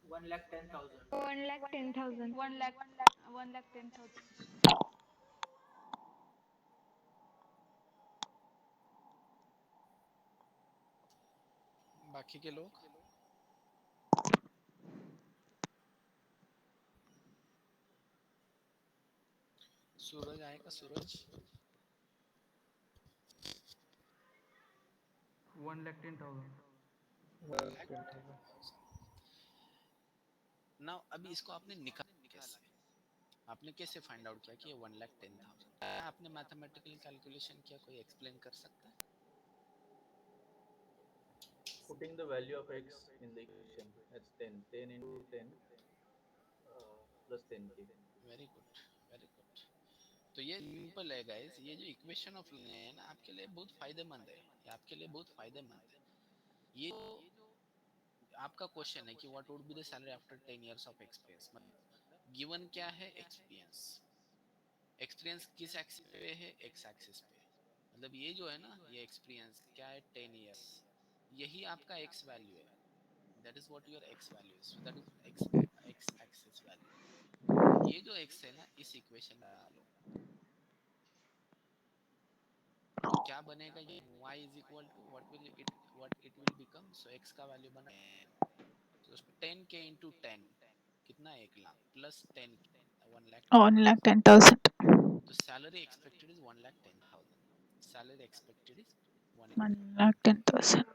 1 lakh 10,000. 1,10,000. 1,10,000. 1,10,000. बाकी के लोग? सूरज आएगा, सूरज? 1,10,000. Now अभी इसको आपने निकाला कैसे? आपने कैसे फाइंड आउट किया कि ये 1,10,000? आपने मैथमेटिकल कैलकुलेशन किया? कोई एक्सप्लेन कर सकता है? Putting the value of x in the equation, that's 10. 10 into 10 plus 10k. Very good, very good. तो ये सिंपल है गाइस। ये जो इक्वेशन ऑफ लाइन है ना, आपके लिए बहुत फायदेमंद है। ये आपके लिए बहुत फायदेमंद है। ये जो आपका क्वेश्चन है कि what would be the salary after 10 years of experience, मतलब गिवन क्या है? एक्सपीरियंस। एक्सपीरियंस किस एक्सिस पे है? एक्स एक्सिस पे। मतलब ये जो है ना, ये एक्सपीरियंस क्या है? 10 इयर्स। यही आपका एक्स वैल्यू है। That is what your x value is. That is x axis value. ये जो एक्स है ना, इस इक्वेशन में डालो तो क्या बनेगा? ये y is equal to what it will become. So x का वैल्यू बना 10। तो 10k इंटू 10 कितना? 1 लाख प्लस 10, 1,10,000। 1,10,000. तो salary expected is 1,10,000। Salary expected is 1,10,000। 1,10,000.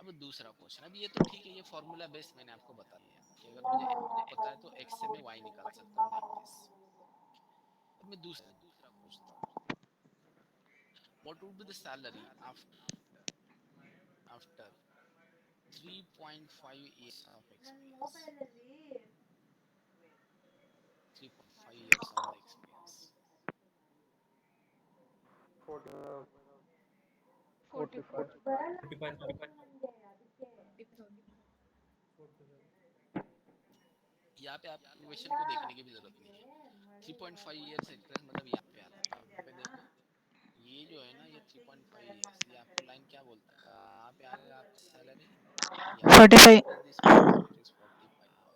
अब दूसरा क्वेश्चन। अब ये तो ठीक है, ये फॉर्मूला बेस मैंने आपको बता दिया कि अगर मुझे पता है तो x से मैं y निकाल सकता हूँ, लाइक दिस। अब मैं दूसरा पूछता हूँ, what would be the salary after 3.5 years of experience? 3.5 years of the experience. 45. 45,000. यहाँ पे आप इक्वेशन को देखने की भी जरूरत नहीं है। 3.5 years एक्सपीरियंस मतलब यहाँ पे आता है। यहाँ पे देखो, ये जो है ना, ये 3.5 years, ये आपको लाइन क्या बोलता है? यहाँ पे आएगा आपका सैलरी। यहाँ पे 45.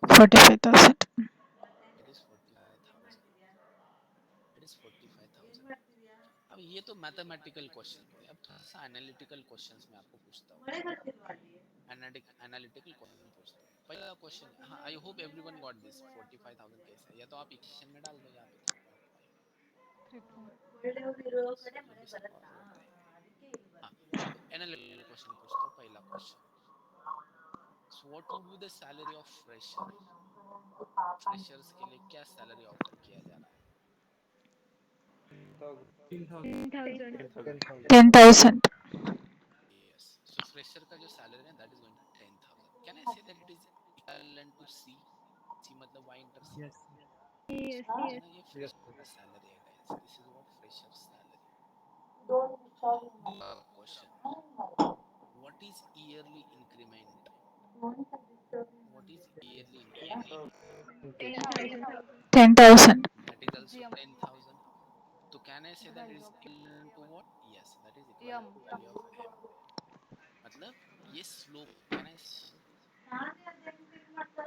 what is this value? It is 45,000। 45,000. It is 45,000। It is 45,000। अब ये तो मैथमेटिकल क्वेश्चन थे। अब थोड़ा सा एनालिटिकल क्वेश्चंस मैं आपको पूछता हूँ। एनालिटिकल क्वेश्चन पूछता हूँ। पहला क्वेश्चन, हाँ, I hope everyone got this. 45,000 कैसे है? या तो आप इक्वेशन में डाल दो यहाँ पे 3.5। ये भी सॉल्व होता है। हाँ, अब एनालिटिकल क्वेश्चन पूछता हूँ। पहला question, so what would be the salary of fresher? Freshers के लिए क्या सैलरी ऑफर किया जा रहा है? 10,000. 10,000. 10,000. Yes. So fresher का जो सैलरी है that is going to 10,000. Can I say that it is equivalent to C? C मतलब Y inter C. Yes. Yes, So yes. ना ये Yes. fresher का सैलरी है guys. This is what fresher salary. Question. What is yearly increment? What is yearly increment? 10,000. That is also 10,000. So can I say that it is equivalent to what? Yes, that is equivalent to value of M. मतलब ये slope, can I say?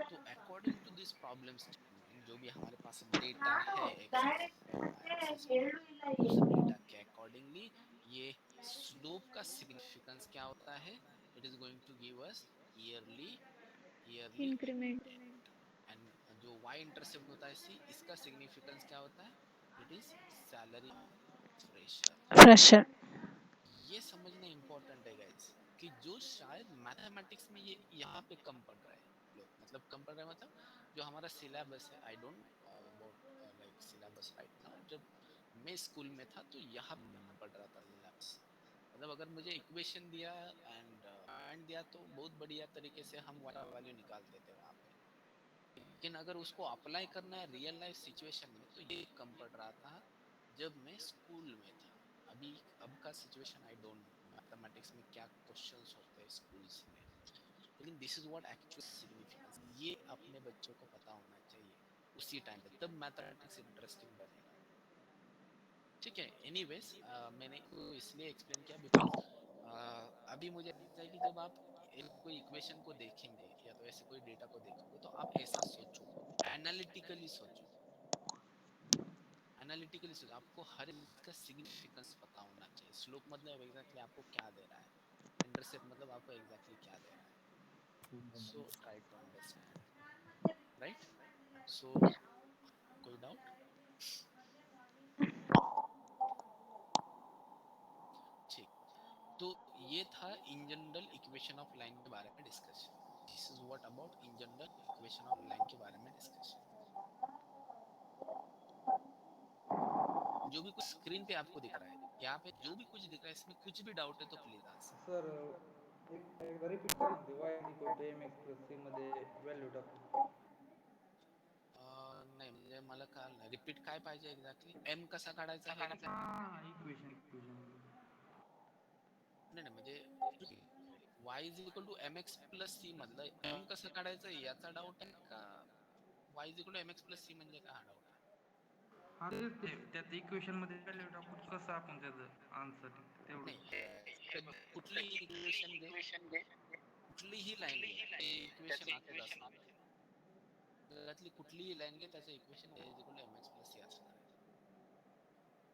तो according to this problem statement, जो भी हमारे पास data है x axis पे, उस डेटा के अकॉर्डिंगली ये स्लोप का सिग्निफिकेंस क्या होता है? It is going to give us yearly increment and जो वाई इंटरसेप्ट होता है सी, इसका सिग्निफिकेंस क्या होता है? It is salary fresher. Fresher. ये समझना इंपॉर्टेंट है गाइस कि जो शायद मैथमेटिक्स में ये यहाँ पे कम पड़ रहा है लोग, मतलब कम पड़ रहा है मतलब जो हमारा सिलेबस है, I don't about like syllabus right now, जब मैं स्कूल में था तो यहाँ पे पढ़ रहा था सिलेबस। मतलब अगर मुझे इक्वेशन दिया एंड दिया तो बहुत बढ़िया तरीके से हम वाला वैल्यू निकालते थे वहाँ पे, लेकिन अगर उसको अप्लाई करना है रियल लाइफ सिचुएशन में तो ये कम पड़ रहा था जब मैं स्कूल में था। अभी अब का situation I don't know mathematics में क्या क्वेश्चंस होते हैं स्कूल्स में, लेकिन this is what actual significance, ये अपने बच्चों को पता होना चाहिए उसी टाइम पे, तब मैथमेटिक्स इंटरेस्टिंग बनेगा। ठीक है, एनीवेज मैंने को इसलिए एक्सप्लेन किया बिकॉज अभी मुझे लगता है कि जब आप कोई इक्वेशन को देखेंगे या तो ऐसे कोई डेटा को देखोगे तो आप ऐसा सोचो, एनालिटिकली सोचो, आपको हर इसका सिग्निफिकेंस पता होना चाहिए। स्लोप मतलब एग्जैक्टली आपको क्या दे रहा है, इंटरसेप्ट मतलब आपको एग्जैक्टली क्या दे रहा है। So try to understand, right? So कोई डाउट? ठीक, तो ये था in general equation of line के बारे में discussion. This is what about in general equation of line के बारे में डिस्कशन। जो भी कुछ स्क्रीन पे आपको दिख रहा है, यहाँ पे जो भी कुछ दिख रहा है, इसमें कुछ भी डाउट है तो प्लीज आंसर। सर एक रिपीट करा ना, y is equal to mx plus c मध्ये व्हॅल्यू टाकून. नाही म्हणजे मला कळलं नाही, रिपीट काय पाहिजे एक्झॅक्टली? एम कसा काढायचा हे? इक्वेशन नाही नाही म्हणजे y is equal to mx plus c मधलं m कसं काढायचं याचा डाऊट आहे का y is equal to mx plus c म्हणजे काय, हा डाऊट आहे? हा तेच ते त्यात इक्वेशन मध्ये व्हॅल्यू टाकून कसं आपण त्याचं आन्सर तेवढं. नाही, कुठली इक्वेशन घे, कुठलीही लाईन घे, ते इक्वेशन आखच असणार आहे. त्यातली कुठलीही लाईन घे, त्याचं equation y is equal to mx plus c असणार आहे.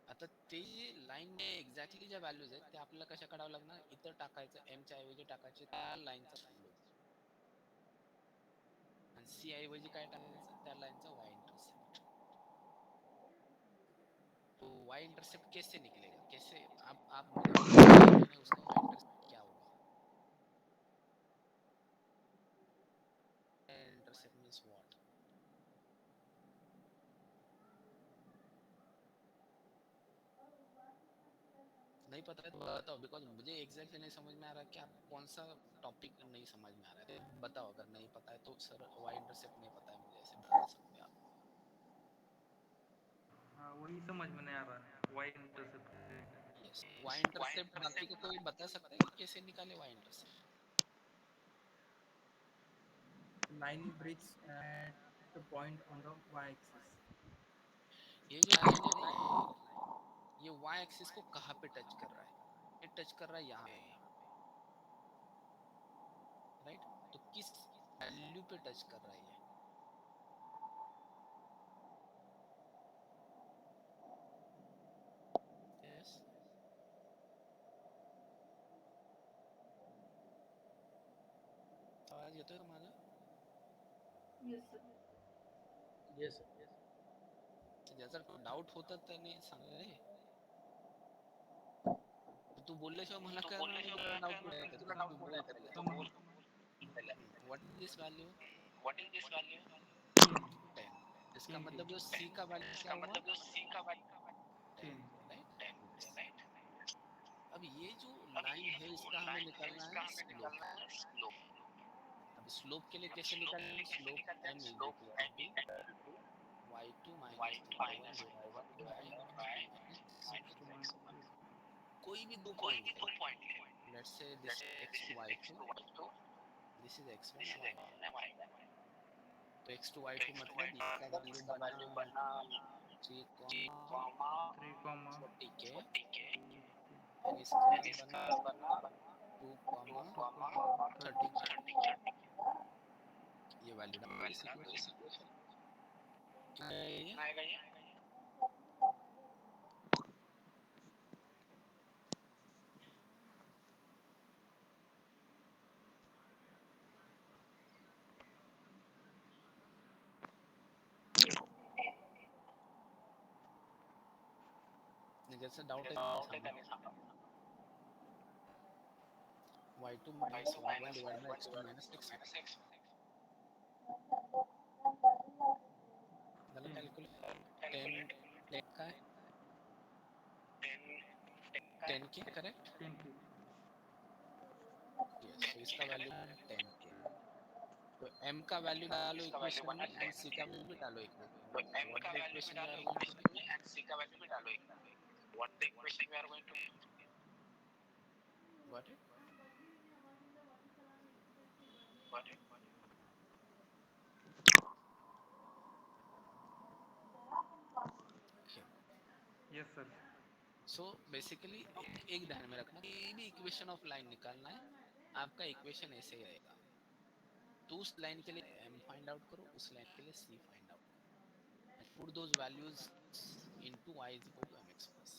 आता ते लाईन एक्झॅक्टली ज्या व्हॅल्यूज आहेत त्या आपल्याला कशा काढावं लागणार, इथं टाकायचं, m च्या ऐवजी टाकायचे त्या लाईनचा स्लोप, आणि c ऐवजी काय टाकायचं, त्या लाईनचा y इंटरसेप्ट. तो y इंटरसेप्ट कैसे निकलेगा, कैसे आप मुझे बताइए उसका y इंटरसेप्ट क्या होगा? Intercept means what? नहीं पता है तो बताओ, बिकॉज मुझे एग्जैक्टली नहीं समझ में आ रहा कि आप कौन सा टॉपिक नहीं समझ में आ रहा है, तो बताओ। अगर नहीं पता है तो सर वाई इंटरसेप्ट नहीं पता है मुझे, ऐसे बता सकते हैं आप। हाँ वही समझ में नहीं आ रहा y intercept. Yes, y intercept बाकी को कोई बता सकता है कि कैसे निकाले वाई intercept? line breaks at a point on the y-axis. ये जो लाइन है ना, ये वाई एक्सिस को कहाँ पे टच कर रहा है? ये टच कर रहा है यहाँ पे, राइट? तो किस वैल्यू पे टच कर रहा है ये? यस, आवाज येतोय का माझा? Yes, sir. Yes, sir. ज्याचा डाऊट होता त्याने सांगा रे. तू बोलल्याशिवाय मला कळणार नाही तुला डाऊट कुठे आहे, तर तू बोल पहिले. What is this value? 10. इसका मतलब जो c का वैल्यू क्या हुआ? 10, राइट? अब ये जो लाइन है इसका हमें निकालना है स्लोप। अब स्लोप के लिए कैसे निकालेंगे? Slope m is equal to y2 minus y1 divided by कोई भी दो पॉइंट ले, let's say this x to y2, this is x1 y1। तो x to y2 मतलब इसका वैल्यू बना 3, 40k एंड इसका बना 2, 30k। ये वैल्यू डालो इस इक्वेशन में, कितना आएगा ये? जैसे डाउट है y2 minus y1 divided by x2 minus x1 गलत कैलकुलेट 10 10 का है 10 के करेक्ट 10K यस तो इसका वैल्यू है 10 के तो m का वैल्यू डालो इक्वेशन में एंड c का वैल्यू भी डालो इक्वेशन में what the equation we are going to got it yes sir so basically एक ध्यान में रखना ये भी इक्वेशन ऑफ लाइन निकालना है आपका इक्वेशन ऐसे ही रहेगा तो उस लाइन के लिए m फाइंड आउट करो उस लाइन के लिए c फाइंड आउट करो put those values into y is equal to mx plus c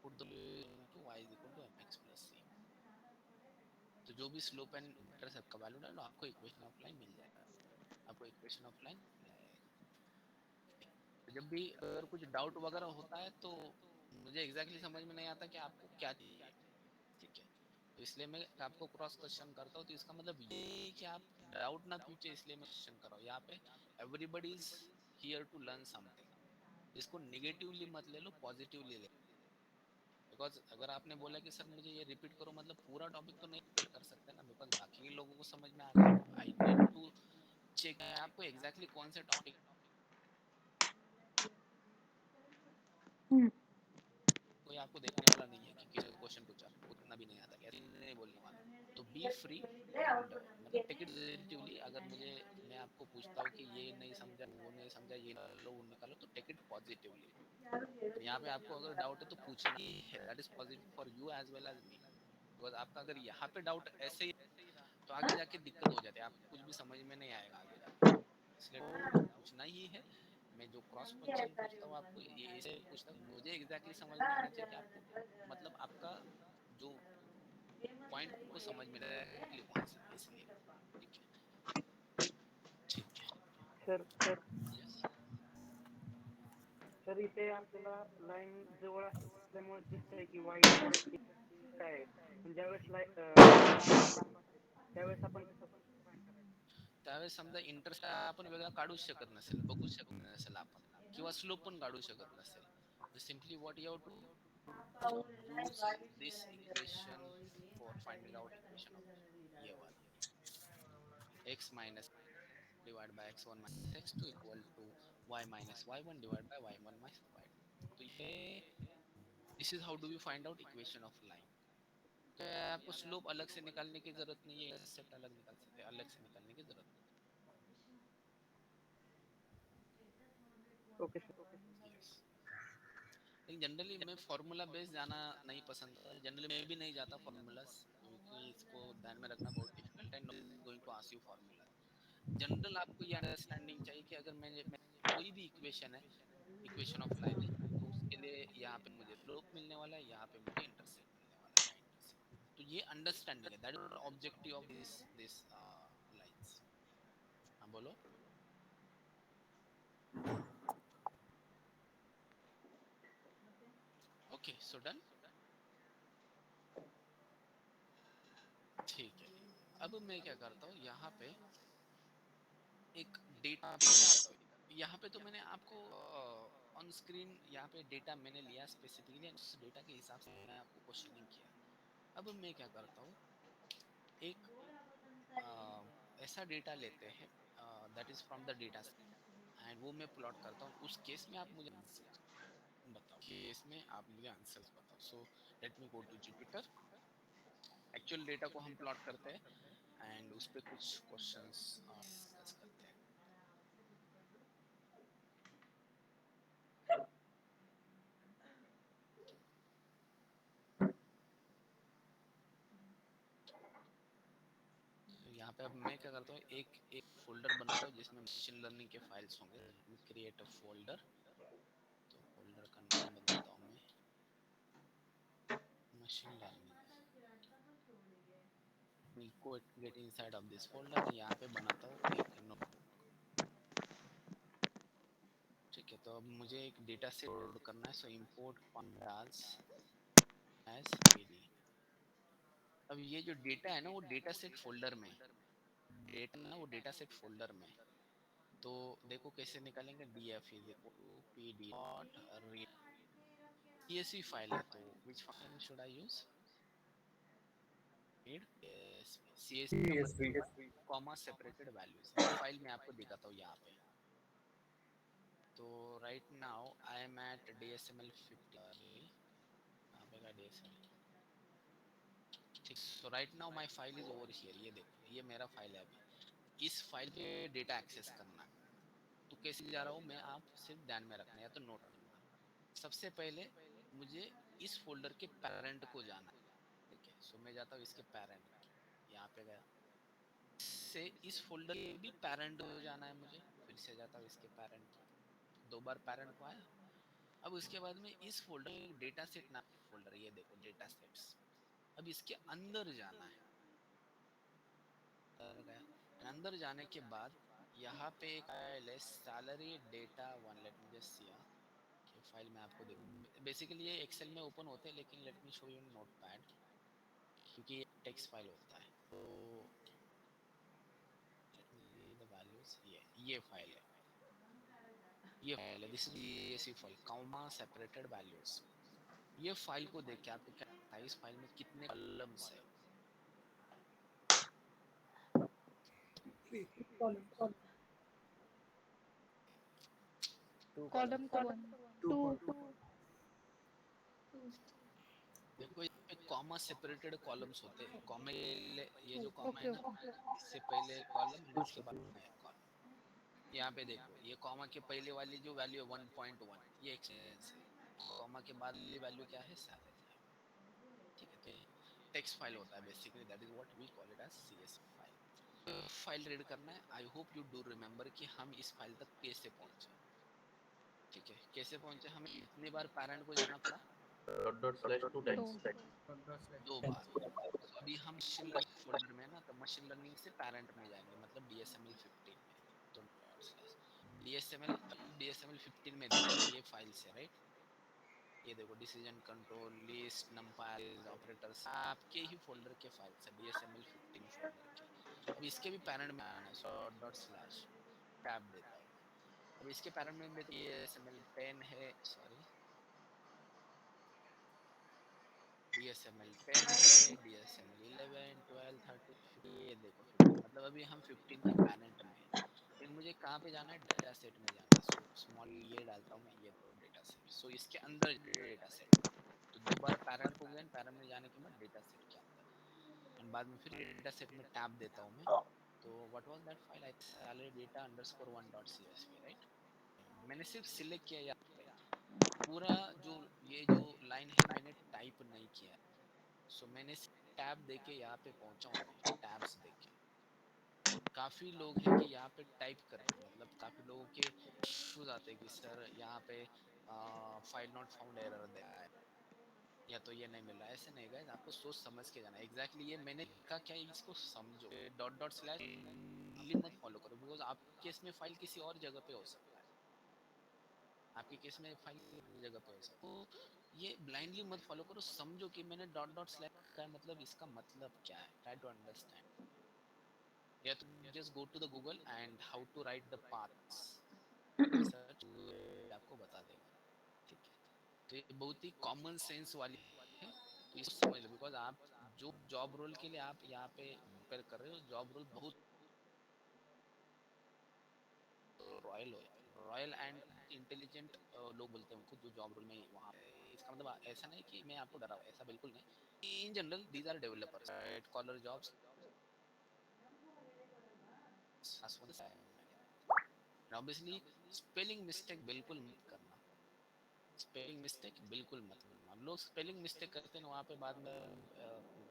put the into y is equal to mx plus c तो जो भी स्लोप एंड इंटरसेप्ट का value डालो आपको इक्वेशन ऑफ लाइन मिल जाएगा आपको equation of line मिल जाएगा तो जब भी अगर कुछ डाउट वगैरह होता है तो मुझे एग्जैक्टली समझ में नहीं आता कि आपको क्या चाहिए ठीक है तो इसलिए मैं आपको क्रॉस क्वेश्चन करता हूँ तो इसका मतलब ये कि आप डाउट ना पूछे इसलिए मैं क्वेश्चन कर रहा हूँ यहाँ पे everybody is here to learn something इसको नेगेटिवली मत ले लो पॉजिटिवली ले बिकॉज अगर आपने बोला कि सर मुझे ये रिपीट करो मतलब पूरा टॉपिक तो नहीं रिपीट कर सकते ना बिकॉज बाकी के लोगों को समझ में आ गया आई नीड टू चेक आपको एग्जैक्टली कौन से टॉपिक कोई आपको देखने वाला नहीं है कि किस क्वेश्चन पूछा उतना भी नहीं आता ऐसे नहीं बोलने वाला तो बी फ्री एंड मतलब टेक इट पॉजिटिवली अगर मुझे मैं आपको पूछता हूँ कि ये नहीं समझा वो नहीं समझा ये निकालो वो निकालो तो टेक इट पॉजिटिवली तो यहाँ पे आपको अगर डाउट है तो पूछना ही है that is positive for you as well as me because आपका अगर यहाँ पे डाउट ऐसे ही तो आगे जाके दिक्कत हो जाती है आपको कुछ भी समझ में नहीं आएगा आगे जाके इसलिए पूछना ही है मैं जो क्रॉस क्वेश्चन पूछता हूँ आपको ये ऐसे पूछता हूँ मुझे एग्जैक्टली समझ में आना चाहिए कि आपको मतलब आपका जो पॉइंट को समझ में आएगा एग्जैक्टली कौन सा है इसलिए ठीक है सर यस सर इथे आपल्याला लाईन जवळ असल्यामुळे दिसतंय की वाईट आहे पण ज्यावेळेस लांब असते त्यावेळेस आपण कसं find करायचं? त्यावेळेस समजा इंटरेस्ट आपण वेगळा काढूच शकत नसेल बघू शकत नसेल आपण किंवा स्लोप पण काढू शकत नसेल simply what you have to use this equation for finding out equation of a1 x minus divided by x1 minus x2 equal to y minus y1 divided by y1 minus y2 तो ये this is how do we find out equation of line तो आपको slope अलग से निकालने की जरूरत नहीं है इंटरसेप्ट अलग निकाल सकते हैं अलग से निकालने की जरूरत ओके सर नहीं yes. लेकिन जनरली मैं फार्मूला बेस जाना नहीं पसंद करता जनरली मैं भी नहीं जाता फार्मूलास क्योंकि इसको ध्यान में रखना बहुत डिफिकल्ट है no is going to ask you formula general आपको ये अंडरस्टैंडिंग चाहिए कि अगर मैं कोई भी इक्वेशन है इक्वेशन ऑफ लाइन है तो उसके लिए यहाँ पे मुझे स्लोप मिलने वाला है यहाँ पे मुझे इंटरसेप्ट मिलने वाला है इंटरसेप्ट तो ये अंडरस्टैंडिंग है that is objective of this lines हाँ बोलो ओके सो डन ठीक है अब मैं क्या करता हूँ यहाँ पे एक डेटा यहाँ पे तो मैंने आपको ऑन स्क्रीन यहाँ पे डेटा मैंने लिया स्पेसिफिकली उस डेटा के हिसाब से मैंने आपको क्वेश्चनिंग किया अब मैं क्या करता हूँ एक ऐसा डेटा लेते हैं that is from the data and वो मैं प्लॉट करता हूँ उस केस में आप मुझे आंसर बताओ केस में आप मुझे आंसर्स बताओ so let me go to Jupyter actual data को हम प्लॉट करते हैं एंड उस पर कुछ क्वेश्चंस डिस्कस करते हैं यहाँ पे अब मैं क्या करता हूँ एक एक फोल्डर बनाता हूँ जिसमें मशीन लर्निंग के फाइल्स होंगे क्रिएट अ फोल्डर तो फोल्डर का नाम बताता हूँ मैं मशीन लर्निंग को get inside of this folder यहाँ पे बनाता हूँ एक नोटबुक ठीक ठीक है, तो अब मुझे एक डेटा सेट लोड करना है, सो इंपोर्ट pandas as pd। अब ये जो डेटा है ना वो डेटा सेट फोल्डर में, डेटा ना वो डेटा सेट फोल्डर में। तो देखो कैसे निकालेंगे, df is equal to pd dot read, csv file है, तो which function should I use, read csv का मतलब कॉमा सेपरेटेड वैल्यूज। ये फाइल मैं आपको दिखाता हूँ यहाँ पे। तो right now I am at dsml50, यहाँ पे का dsml, ठीक। So right now my file is over here, ये देखो ये मेरा फाइल है। अभी इस फाइल पे डेटा एक्सेस करना है, तो कैसे जा रहा हूँ मैं, आप सिर्फ ध्यान में रखना है या तो नोट रखना। सबसे पहले मुझे इस फोल्डर के पेरेंट को जाना है, ठीक है। सो मैं जाता हूँ इसके पेरेंट, यहाँ पे गया, से इस फोल्डर के भी पेरेंट हो जाना है मुझे, फिर से जाता हूँ इसके पेरेंट, दो बार पेरेंट को आया। अब उसके बाद में इस फोल्डर में डेटा सेट नाम फोल्डर, ये देखो डेटा सेट्स, अब इसके अंदर जाना है, अंदर गया। अंदर जाने के बाद यहाँ पे एक फाइल है salary data one, let me just see ये फाइल मैं आपको देखूँ। बेसिकली ये एक्सेल में ओपन होते हैं, लेकिन let me show you notepad, क्योंकि ये टेक्स्ट फाइल होता है। तो let me see the values, ये फाइल है, ये फाइल है, this is ESC file, comma separated values. ये फाइल को देख के आपको क्या लगता है इस फाइल में कितने कॉलम्स है? कॉलम तो 1 2 देखो यहाँ पे कॉमा सेपरेटेड कॉलम्स होते हैं, कॉमा ये जो कॉमा है ओके ना, ओके इससे पहले कॉलम इसके बाद में कॉलम। यहाँ पे देखो ये कॉमा के पहले वाली जो वैल्यू है 1.1, ये एक्सपेंस है। कॉमा के बाद वाली वैल्यू क्या है, सैलरी है, ठीक है। तो ये टेक्स्ट फाइल होता है basically, that is what we call it as CSV file. File read करना है। I hope you do remember कि हम इस फाइल तक कैसे पहुंचे, ठीक है। कैसे पहुंचे, हमें कितनी बार पैरेंट को जाना पड़ा, //2 2 times. दो बार। तो अभी हम मशीन लर्निंग फोल्डर में है ना, तो मशीन लर्निंग से पैरेंट में जाएंगे, मतलब DSML15 में। तो DSML15 में देखो ये फाइल्स है, राइट। ये देखो डिसीजन कंट्रोल लिस्ट नंपायर्स ऑपरेटर्स, आपके ही फोल्डर के फाइल्स है, DSML15 फोल्डर के। अब इसके भी पैरेंट में आना है, सो डॉट स्लैश टैब देता हूँ मैं। अब इसके पैरेंट में भी DSML10 है, सॉरी DSML10 है, DSML11 12 13 ये देखो 15, मतलब अभी हम 15 के पैरेंट में हैं। फिर मुझे कहाँ पे जाना है, डेटा सेट में जाना है। सो स्मॉल ये डालता हूँ मैं, ये दो डेटा सेट, सो इसके अंदर डेटा सेट। तो दो बार पैरेंट को गया, पैरेंट में जाने के बाद डेटा सेट के अंदर, एंड बाद में फिर डेटा सेट में टैब देता हूँ मैं। तो what was that file, I salary data underscore 1.csv, right. मैंने सिर्फ सिलेक्ट किया यहाँ पे, पूरा जो ये जो लाइन है मैंने टाइप नहीं किया है। सो मैंने टैब देके यहाँ पे पहुंचा हूँ मैं, टैब्स देके। काफी लोग हैं कि यहाँ पे टाइप करते हैं, मतलब काफी लोगों के इश्यूज आते हैं कि सर यहाँ पे फाइल नॉट फाउंड एरर दे रहा है, या तो ये नहीं मिल रहा है। ऐसे नहीं गाइस, आपको सोच समझ के जाना है। एग्जैक्टली ये मैंने कहा क्या, इसको समझो, डॉट डॉट स्लैश मत फॉलो करो, बिकॉज आपके केस में फाइल किसी और जगह पे हो सकता है, आपके केस में फाइल जगह पे हो सकता है। तो ये ब्लाइंडली मत फॉलो करो, समझो कि मैंने डॉट डॉट स्लैश का मतलब इसका मतलब क्या है, ट्राई टू अंडरस्टैंड। या तो just go to the Google and how to write the paths, search आपको बता देगा, ठीक है। तो ये बहुत ही कॉमन सेंस वाली है, तो इसको समझ लो। बिकॉज आप जो जॉब रोल के लिए आप यहाँ पे प्रिपेयर कर रहे हो, जॉब रोल बहुत रॉयल हो, रॉयल एंड इंटेलिजेंट लोग बोलते हैं उनको, जो जॉब रोल में वहाँ। इसका मतलब ऐसा नहीं कि मैं आपको डरा, ऐसा बिल्कुल नहीं। In general these are developers, white collar jobs. Obviously spelling mistake बिल्कुल मत करना, स्पेलिंग मिस्टेक बिल्कुल मत करना। लोग स्पेलिंग मिस्टेक करते हैं वहाँ पे, बाद में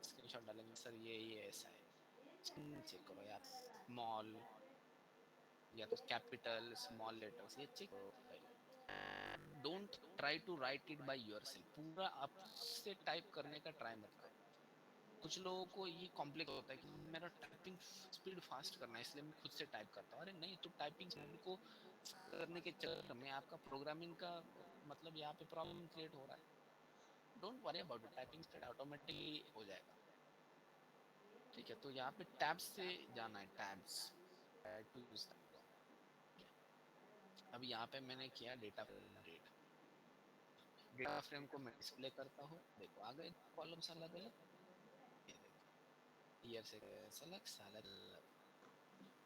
स्क्रीनशॉट डालेंगे, सर ये ऐसा है। स्पेलिंग चेक करो यार, स्मॉल या तो कैपिटल स्मॉल लेटर्स, ये चेक करो पहले। Don't try to write it by yourself, पूरा आपसे टाइप करने का ट्राई मत करो। कुछ लोगों को ये कॉम्प्लेक्स होता है कि मेरा टाइपिंग स्पीड फास्ट करना है, इसलिए मैं खुद से टाइप करता हूँ। अरे नहीं, तो टाइपिंग स्पीड को करने के चक्कर में आपका प्रोग्रामिंग का मतलब यहाँ पे प्रॉब्लम क्रिएट हो रहा है. Don't worry about it, typing speed automatically हो जाएगा. ठीक है, तो यहाँ पे टैब्स से जाना है, टैब्स. अब यहाँ पे मैंने किया डेटा फ्रेम को मैं डिस्प्ले करता हूँ. देखो आ गए कॉलम्स अलग अलग. ईयर से सेलेक्ट सेलेक्ट.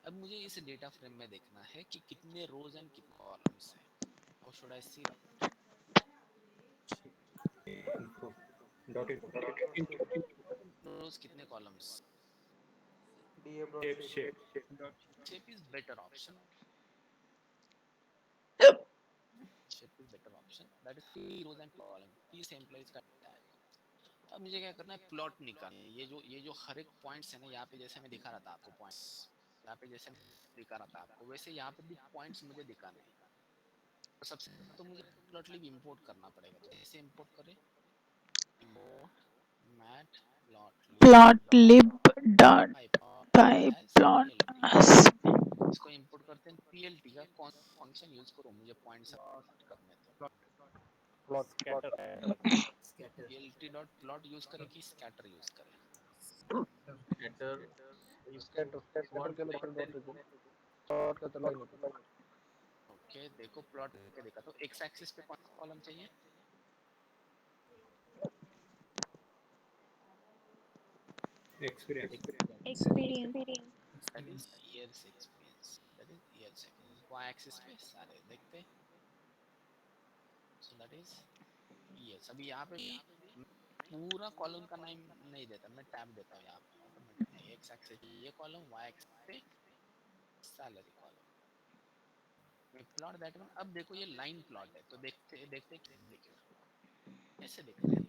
अब मुझे इस डेटा फ्रेम में देखना है कि कितने रोज एंड कितने कॉलम्स हैं. How should I see rows कितने columns. Shape is better option. Shape is better option. That is 3 rows and column. 30 employees का डेटा है. अब मुझे क्या करना है, प्लॉट निकालना है. ये जो हर एक पॉइंट्स है ना, यहाँ पे जैसे मैं दिखा रहा था आपको पॉइंट्स, यहाँ पे जैसे दिखा रहा था आपको, वैसे यहाँ पे भी पॉइंट्स मुझे दिखाने हैं. तो सबसे पहले तो मुझे प्लॉट लिब इंपोर्ट करना पड़ेगा. तो कैसे इंपोर्ट करें, import mat Plotlib dot pyplot pyplot इसको इंपोर्ट करते हैं. plt का कौन सा फंक्शन यूज करूं, मुझे पॉइंट्स करने तो Scatter. plt dot plot use करें कि स्कैटर यूज करें. Scatter. If you want like 10 okay, देखो प्लॉट करके देखा तो एक्स एक्सिस पे कौन सा कॉलम चाहिए. experience that is Experience. years experience. That is years experience. y axis पे सारे देखते हैं. So that is years. अभी यहाँ पे भी पूरा कॉलम का नाम नहीं देता, मैं टैब देता हूँ यहाँ पे ऑटोमेटिकली. एक्स एक्सिस पे ये कॉलम, y एक्सिस पे सैलरी कॉलम. मैं प्लॉट दैट वन. अब देखो ये लाइन प्लॉट है, तो देखते देखते कैसे दिख रहा है.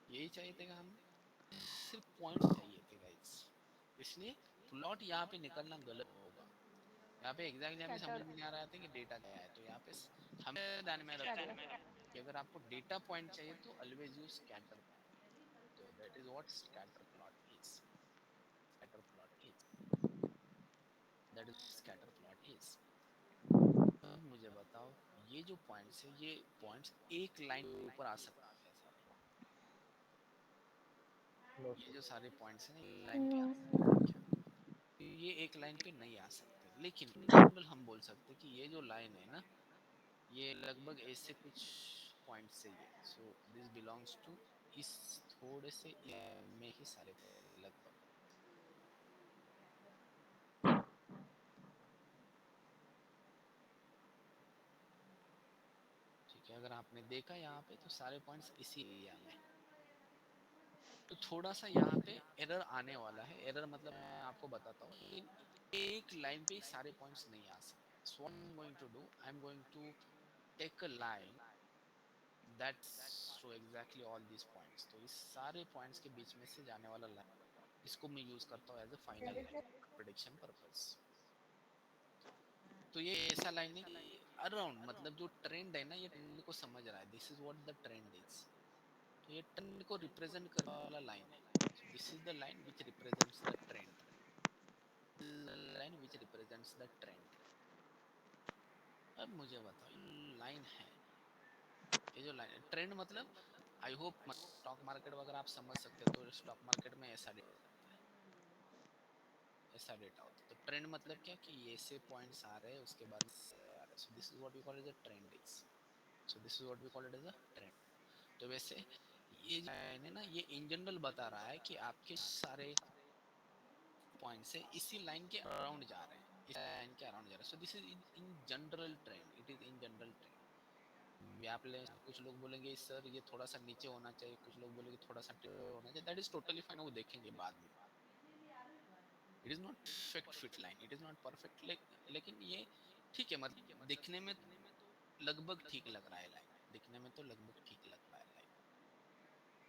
यही चाहिए था हमें, सिर्फ पॉइंट्स चाहिए थे गाइस. इसलिए प्लॉट यहाँ पे निकलना गलत होगा. यहाँ पे एग्जैक्टली हमें समझ में नहीं आ रहा था कि डेटा क्या है. तो यहाँ पे हमें ध्यान में रखो कि अगर आपको डेटा पॉइंट चाहिए तो ऑलवेज यूज स्कैटर. तो that is what scatter plot is. Scatter plot is that is scatter plot is. अब मुझे बताओ, ये जो पॉइंट्स है, ये पॉइंट्स एक लाइन के ऊपर आ सकते हैं सारे. ये जो सारे पॉइंट्स हैं लाइन पे आ सकते हैं क्या. ये एक लाइन पे नहीं आ सकते, लेकिन इन जनरल हम बोल सकते हैं कि ये जो लाइन है ना, ये लगभग ऐसे कुछ पॉइंट से ही है. सो दिस बिलोंग्स टू इस थोड़े से में ही सारे लगभग. ठीक है, अगर आपने देखा यहाँ पे तो सारे पॉइंट्स इसी एरिया में. तो थोड़ा सा यहाँ पे एरर आने वाला है. एरर मतलब मैं आपको बताता हूँ, एक लाइन पे सारे पॉइंट्स नहीं आ सकते. So what I am going to do, I am going to take a line that show exactly all this points. तो इस सारे पॉइंट्स के बीच में से जाने वाला लाइन, इसको मैं यूज करता हूँ as a final line prediction purpose. तो ये ऐसा लाइन है कि अराउंड मतलब जो ट्रेंड है ना, ये ट्रेंड को समझ रहा है. This is what the trend is. तो ये ट्रेंड को रिप्रेजेंट करने वाला लाइन है. This is the line which represents the trend. Line which represents the trend. अब मुझे बताओ, लाइन है, ये जो लाइन है ट्रेंड मतलब, आई होप स्टॉक मार्केट वगैरह आप समझ सकते हो. तो स्टॉक मार्केट में ऐसा डेटा होता है, ऐसा डेटा होता है. तो ट्रेंड मतलब क्या कि ये से पॉइंट्स आ रहे हैं, उसके बाद आ रहे. So this is what we call as a trend is. So this is what we call it as a trend. तो वैसे ये लाइन है ना, ये इन जनरल बता रहा है कि आपके सारे पॉइंट्स है इसी लाइन के अराउंड जा रहे हैं, इस लाइन के अराउंड जा रहे हैं. सो this is in general trend. It is in general trend. आप ले, कुछ लोग बोलेंगे सर ये थोड़ा सा नीचे होना चाहिए, कुछ लोग बोलेंगे थोड़ा सा होना चाहिए. दैट इज टोटली फाइन, वो देखेंगे बाद में. It is not perfect fit line, it is not perfect, लेकिन ये ठीक है. मतलब दिखने में तो लगभग ठीक लग रहा है लाइन, दिखने में तो लगभग ठीक लग रहा है लाइन.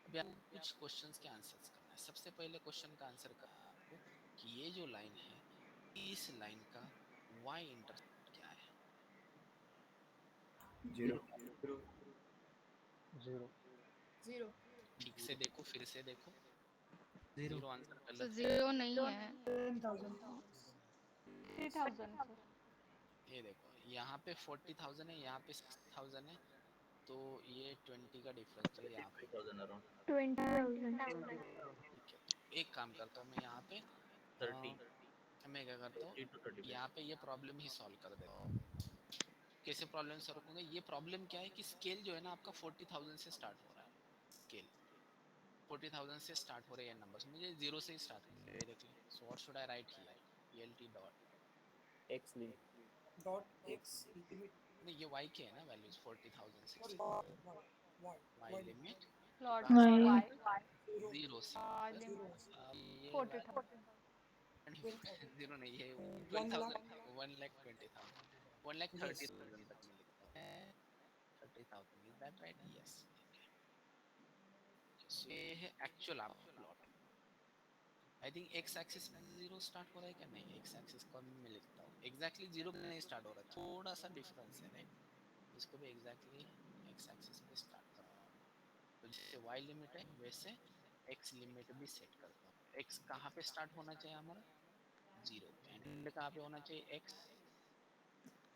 अभी आपको कुछ क्वेश्चंस के आंसर्स करना है. सबसे पहले क्वेश्चन का आंसर करना है आपको कि ये जो लाइन है, इस लाइन का y इंटरसेप्ट क्या है. Zero. ठीक से देखो, फिर से देखो. Zero. जीरो आंसर सर गलत है. जीरो नहीं है. 10,000. 3000 सर. ये देखो यहाँ पे 40,000 है, यहाँ पे 6,000 है, तो ये 20 का डिफरेंस तो यहाँ पे 20,000 around 20,000. ठीक है। तो एक काम करता हूँ मैं यहाँ पे 30 मैं क्या करता हूँ 30 to 30 यहाँ पे ये प्रॉब्लम ही सॉल्व कर देता हूँ। कैसे प्रॉब्लम सॉल्व करूंगा? ये प्रॉब्लम क्या है कि स्केल जो है ना आपका 40,000 से स्टार्ट हो रहा है। स्केल 40,000 से स्टार्ट हो रहे हैं नंबर्स, मुझे जीरो से ही स्टार्ट करना है directly. So what should I right here? ELT dot X lim. Dot x limit. नहीं, ये y के है ना values 40,000 Sorry, 60 y y limit. Limit Lot पास y Zero. जीरो से Zero. अब ये 40,000. 12,000. जीरो नहीं, ये 1 lakh. 12,000 1,20,000 1,30,000 तक मैं लिखता हूँ। 30,000 इज दैट राइट? यस। सो ये है एक्चुअल आपका plot. I think x axis में जीरो स्टार्ट हो रहा है क्या? नहीं, एक्स एक्सिस को मैं लिखता हूँ एग्जैक्टली जीरो पे नहीं स्टार्ट हो रहा है, थोड़ा सा डिफरेंस है राइट। इसको भी एग्जैक्टली एक्स एक्सिस पे स्टार्ट करता हूँ। तो जैसे y लिमिट है वैसे x लिमिट भी सेट करता हूँ। x कहाँ पे स्टार्ट होना चाहिए हमारा? जीरो पे। एंड कहाँ पे होना चाहिए x?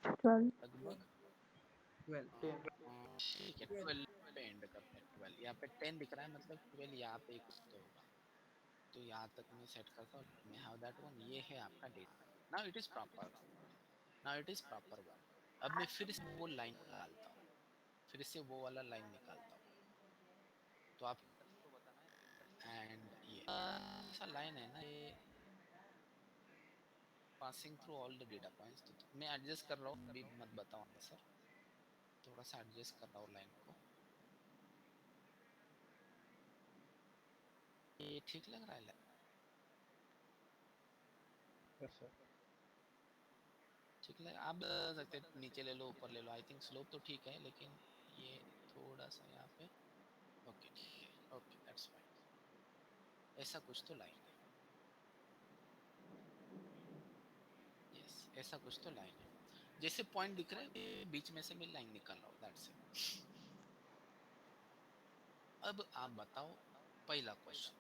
12 लगभग 12. ठीक है 12 पे एंड करते हैं। 12 यहाँ पे 10 दिख रहा है, मतलब 12 यहाँ पे कुछ तो होगा। तो यहाँ तक मैं सेट करता हूँ। मैं हैव दैट वन, ये है आपका data. Now it is proper, now it is proper one. अब मैं फिर से वो लाइन निकालता हूँ, फिर से वो वाला लाइन निकालता हूँ। तो आप तो बताना है एंड ये ऐसा लाइन है ना, ये passing through all the data points. तो मैं एडजस्ट कर रहा हूँ, अभी मत बताओ आंसर, थोड़ा सा एडजस्ट कर रहा हूँ लाइन को। ये ठीक लग रहा है? Yes, sir. ठीक लग, आप बता सकते हैं नीचे ले लो ऊपर ले लो। आई थिंक स्लोप तो ठीक है, लेकिन ये थोड़ा सा यहाँ पे ओके ठीक है, ओके दैट्स फाइन। ऐसा कुछ तो लाइन है, यस ऐसा कुछ तो लाइन है। जैसे पॉइंट दिख रहा है बीच में से मैं लाइन निकाल रहा हूँ, दैट्स इट। अब आप बताओ पहला question,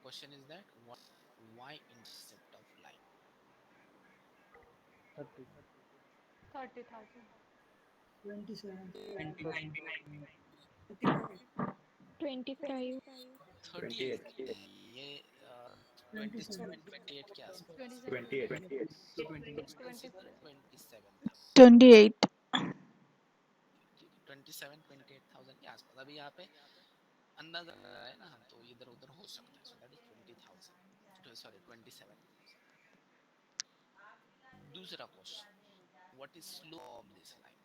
question is that what y intercept of line? 30. 30,000. 27. 29. 25. 38 28. ये 27. 27 28 के आसपास। 27. 28. So 29. लेट्स कंसीडर 27 था, 28 ठीक है 27 28,000 के आसपास। अभी यहाँ पे अंदाजा लगा है ना हम, तो इधर उधर हो सकता है। So that is 20,000, sorry 27,000। दूसरा question, what is slope of this line?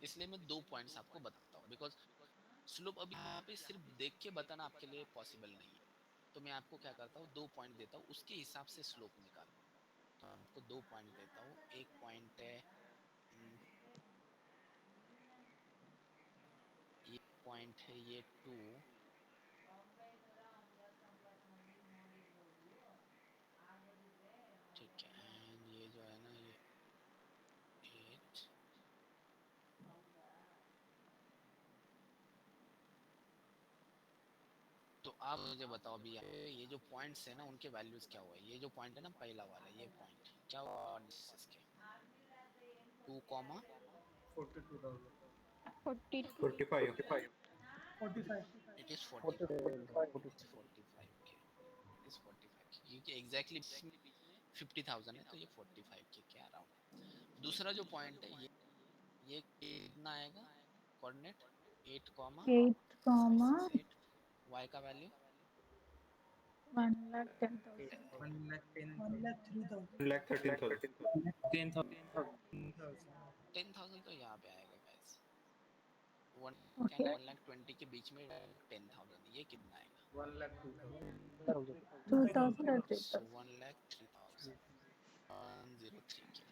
इसलिए मैं दो पॉइंट्स आपको बताता हूँ, बिकॉज स्लोप अभी यहाँ पे सिर्फ देख के बताना आपके लिए पॉसिबल नहीं है। तो मैं आपको क्या करता हूँ, दो पॉइंट देता हूँ, उसके हिसाब से स्लोप निकालो। तो आपको दो पॉइंट देता हूँ। एक पॉइंट है ये पॉइंट है ये 2, ठीक है। एंड ये जो है ना ये 8। तो आप मुझे बताओ अभी ये जो पॉइंट्स है ना उनके वैल्यूज क्या हुआ? ये जो पॉइंट है ना पहला वाला, ये पॉइंट क्या हुआ इसके? 2 comma 42,000. 42. 45. 45. It is 45, 45. It is 45 के, इट इज 45 के, क्योंकि एग्जैक्टली 50,000 है तो ये 45 के क्या अराउंड। दूसरा जो पॉइंट है ये कितना आएगा कोऑर्डिनेट? 8 comma 8 comma 568। y का वैल्यू 1,10,000 1,10,000. 1,03,000. 1,13,000. 10,000. 10,000 तो यहाँ पे आएगा गाइस। 1 okay 1,20,000 के बीच में 10,000, ये कितना आएगा? 1,02,000. 2,000 or सो 3,000 1,03,000 103 के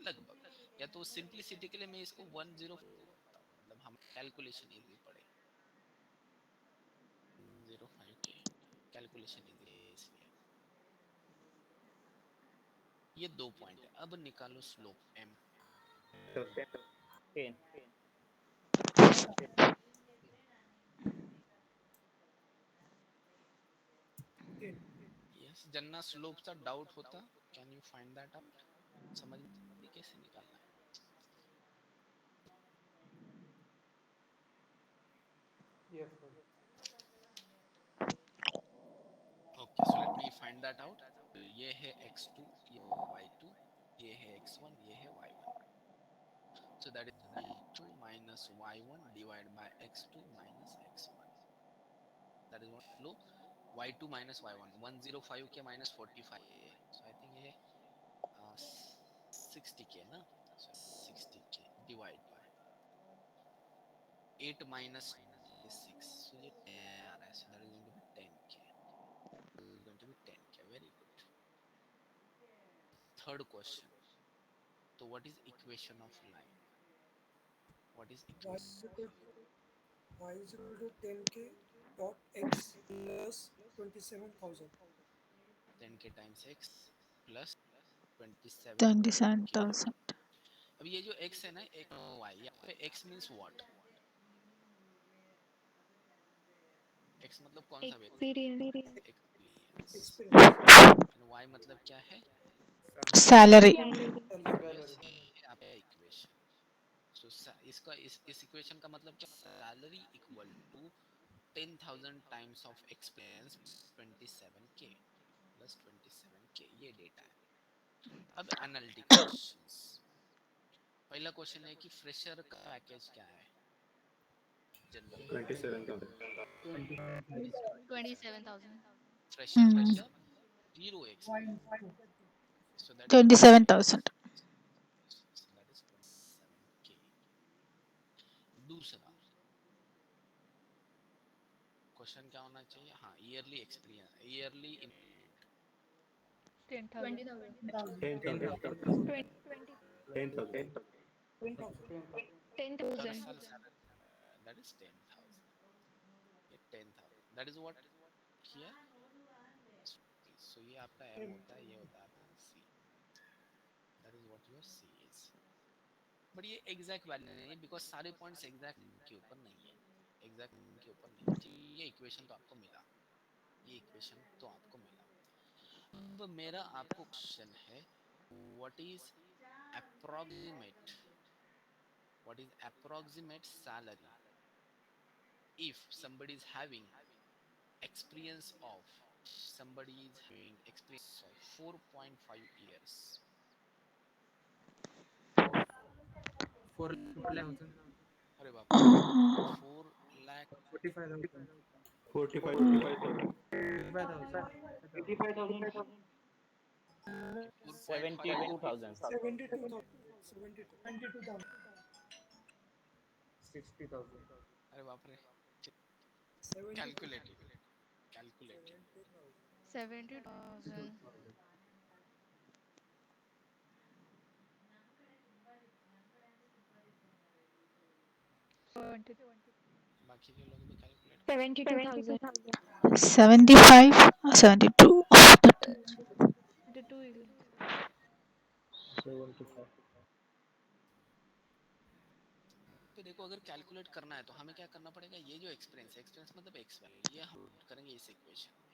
लगभग। या तो सिंपलिसिटी के लिए मैं इसको 10, मतलब हम कैलकुलेशन इजी पड़े 05 के कैलकुलेशन इजी है इसलिए। ये दो पॉइंट है। अब निकालो स्लोप m। 10. 10. जन्ना स्लोप चा डाउट होता, can you find that out? समझ में कैसे निकालना है? Yes, sir. Okay, so let me find that out. ये है x2, ये y2, ये है x1, ये है y1. So that is y2 minus y1 divided by x2 minus x1. That is what flow. y2 minus y1 105 के minus 45 है. So I think ये 60k ना. So 60k divide by 8 minus 6. So ये 10 आ रहा है. So that is going to be 10k. This is going to be 10k. Very good. Third question. So what is equation of line? What is y equation? is equal y is equal to 10k dot x plus 27,000. 10k times x plus 27. 27,000. अब ये जो x है ना, एक y, यहाँ पे x means what? x मतलब कौन सा Experience. Experience. Experience. And y मतलब क्या है? Salary. Salary. यस, यहाँ पे इक्वेशन. सो इसका इस इक्वेशन का मतलब क्या? Salary equal to 10,000 times of experience 27k plus 27k. ये डेटा है. अब एनालिटिकल क्वेश्चंस. पहला क्वेश्चन है कि फ्रेशर का पैकेज क्या है? जनरल 27,000. 27,000. फ्रेशर मतलब 0 experience. So that 27,000. so that is 27k. दूसरा क्वेश्चन क्या होना चाहिए? हाँ, ईयरली एक्सपीरियंस, ईयरली 10,000. 10,000. 20. 10,000. हर 10,000. साल सैलरी. That is 10,000. ये 10,000. That is what here. So ये आपका M होता है, ये होता है आपका C. That is what your C is. But ये एग्जैक्ट वैल्यू नहीं है, बिकॉज सारे पॉइंट्स एग्जैक्ट के ऊपर नहीं है. एग्जैक्ट के ऊपर नहीं है. ये इक्वेशन तो आपको मिला, ये इक्वेशन तो आपको मिला. अब मेरा आपको क्वेश्चन है, what is approximate salary if somebody is having experience of 4.5 years. 4,00,000. अरे बाप रे, 4 लाख 45,000. 45,000. 85,000. 72,000. 72,000. 60,000. अरे बाप रे, 70,000. कैलकुलेट 70,000. 20. बाकी के लोग भी कैलकुलेट. 72,000. 75 or 72. 22. 75. तो देखो, अगर कैलकुलेट करना है तो हमें क्या करना पड़ेगा? ये जो एक्सपीरियंस मतलब एक्स वैल्यू, ये हम करेंगे इस इक्वेशन में.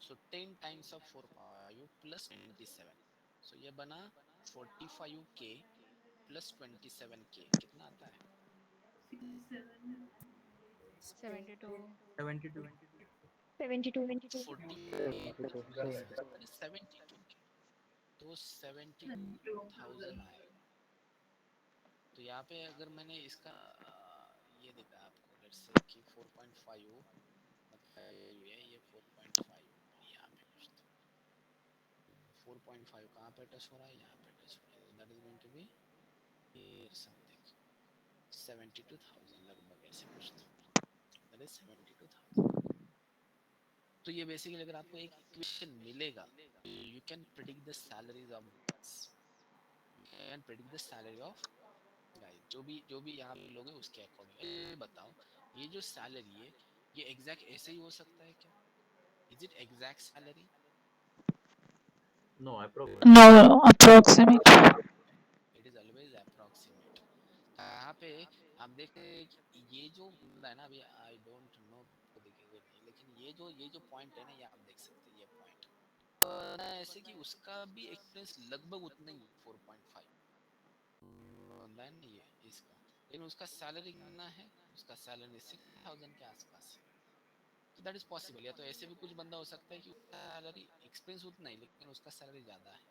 सो 10 टाइम्स ऑफ 4.5 प्लस 27. सो ये बना 45k प्लस 27k. कितना आता है? 72. 72. 72. 72k. तो 72,000 आएगा. तो यहाँ पे अगर मैंने इसका ये देखा आपको, लेट्स से कि 4.5 मतलब ये 4.5 यहाँ पे कुछ तो 4.5 कहाँ पे टच हो रहा है? यहाँ पे टच हो रहा है. That is going to be something 72,000 लगभग ऐसे कुछ तो. That is 72,000. तो ये बेसिकली अगर आपको एक इक्वेशन मिलेगा, you can predict the salaries of guys. जो भी यहाँ पे लोग हैं उसके अकॉर्डिंग बताओ, ये जो सैलरी है ये एग्जैक्ट ऐसे ही हो सकता है क्या? Is it exact salary? No, approximate. No, approximate. It is always approximate. यहाँ पे आप देखते हैं कि ये जो बंदा है ना, अभी आई डोंट नो, करोगे नहीं, लेकिन ये जो पॉइंट है ना, ये आप देख सकते हैं, ये पॉइंट ऐसे कि उसका भी एक्सपीरियंस लगभग उतना ही 4.5 देन ये इसका, लेकिन उसका सैलरी कितना है, उसका सैलरी 6,000 के आसपास है। तो दैट इज पॉसिबल। या तो ऐसे भी कुछ बंदा हो सकता है कि उसका सैलरी एक्सपीरियंस उतना ही लेकिन उसका सैलरी ज्यादा है।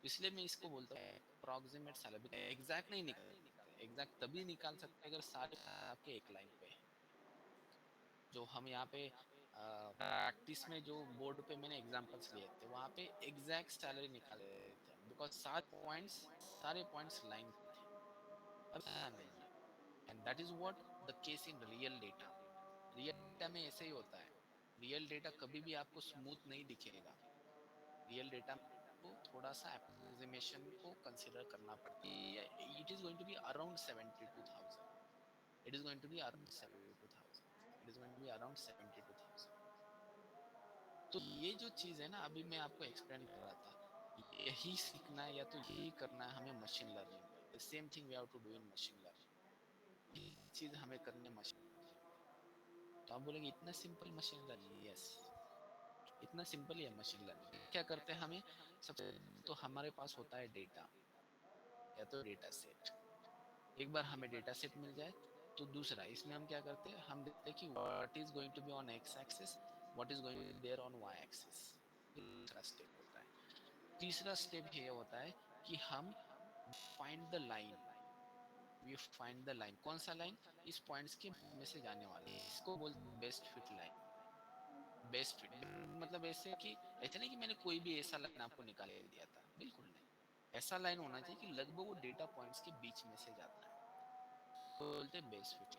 इसलिए मैं इसको बोलता हूँ अप्रॉक्सीमेट सैलरी, एग्जैक्ट नहीं निकाल सकते। एग्जैक्ट तभी निकाल सकते हैं अगर सारे आपके एक लाइन पे है। जो हम यहाँ पे प्रैक्टिस में जो बोर्ड पे मैंने एग्जांपल्स लिए थे, वहाँ पे एग्जैक्ट सैलरी निकाले थे, बिकॉज सारे पॉइंट्स लाइन पे थे। अब नहीं है, and that is what the case in real data. Real data में ऐसे ही होता है। रियल डेटा कभी भी आपको स्मूथ नहीं दिखेगा। रियल डेटा को थोड़ा सा अप्रोक्सीमेशन को कंसीडर करना पड़ता है। It is going to be around 72,000। It is going to be around 72,000। It is going to be around 72,000। तो ये जो चीज है ना, अभी मैं आपको एक्सप्लेन कर रहा था, यही सीखना है या तो यही करना है हमें मशीन लर्निंग में। The same thing we have to do in machine learning. ये चीज हमें करनी है मशीन लर्निंग में। तो आप बोलेंगे इतना सिंपल मशीन लर्निंग? यस, इतना सिंपल ही है मशीन लर्निंग। क्या करते हैं हमें, सबसे तो हमारे पास होता है डेटा, या तो डेटा सेट। एक बार हमें डेटा सेट मिल जाए तो दूसरा इसमें हम क्या करते हैं, हम देखते हैं कि what is going to be on X axis, what is going to be there on Y axis. दूसरा स्टेप होता है। तीसरा स्टेप ये होता है कि हम find the line. We find the line. कौन सा लाइन? इस पॉइंट्स के में से जाने वाला है। इसको बोलते हैं best fit line. Best fit मतलब ऐसे कि ऐसे नहीं कि मैंने कोई भी ऐसा लाइन आपको निकाल के दिया था, बिल्कुल नहीं। ऐसा लाइन होना चाहिए कि लगभग वो डेटा पॉइंट्स के बीच में से जाता है, बोलते बेस्ट फिट।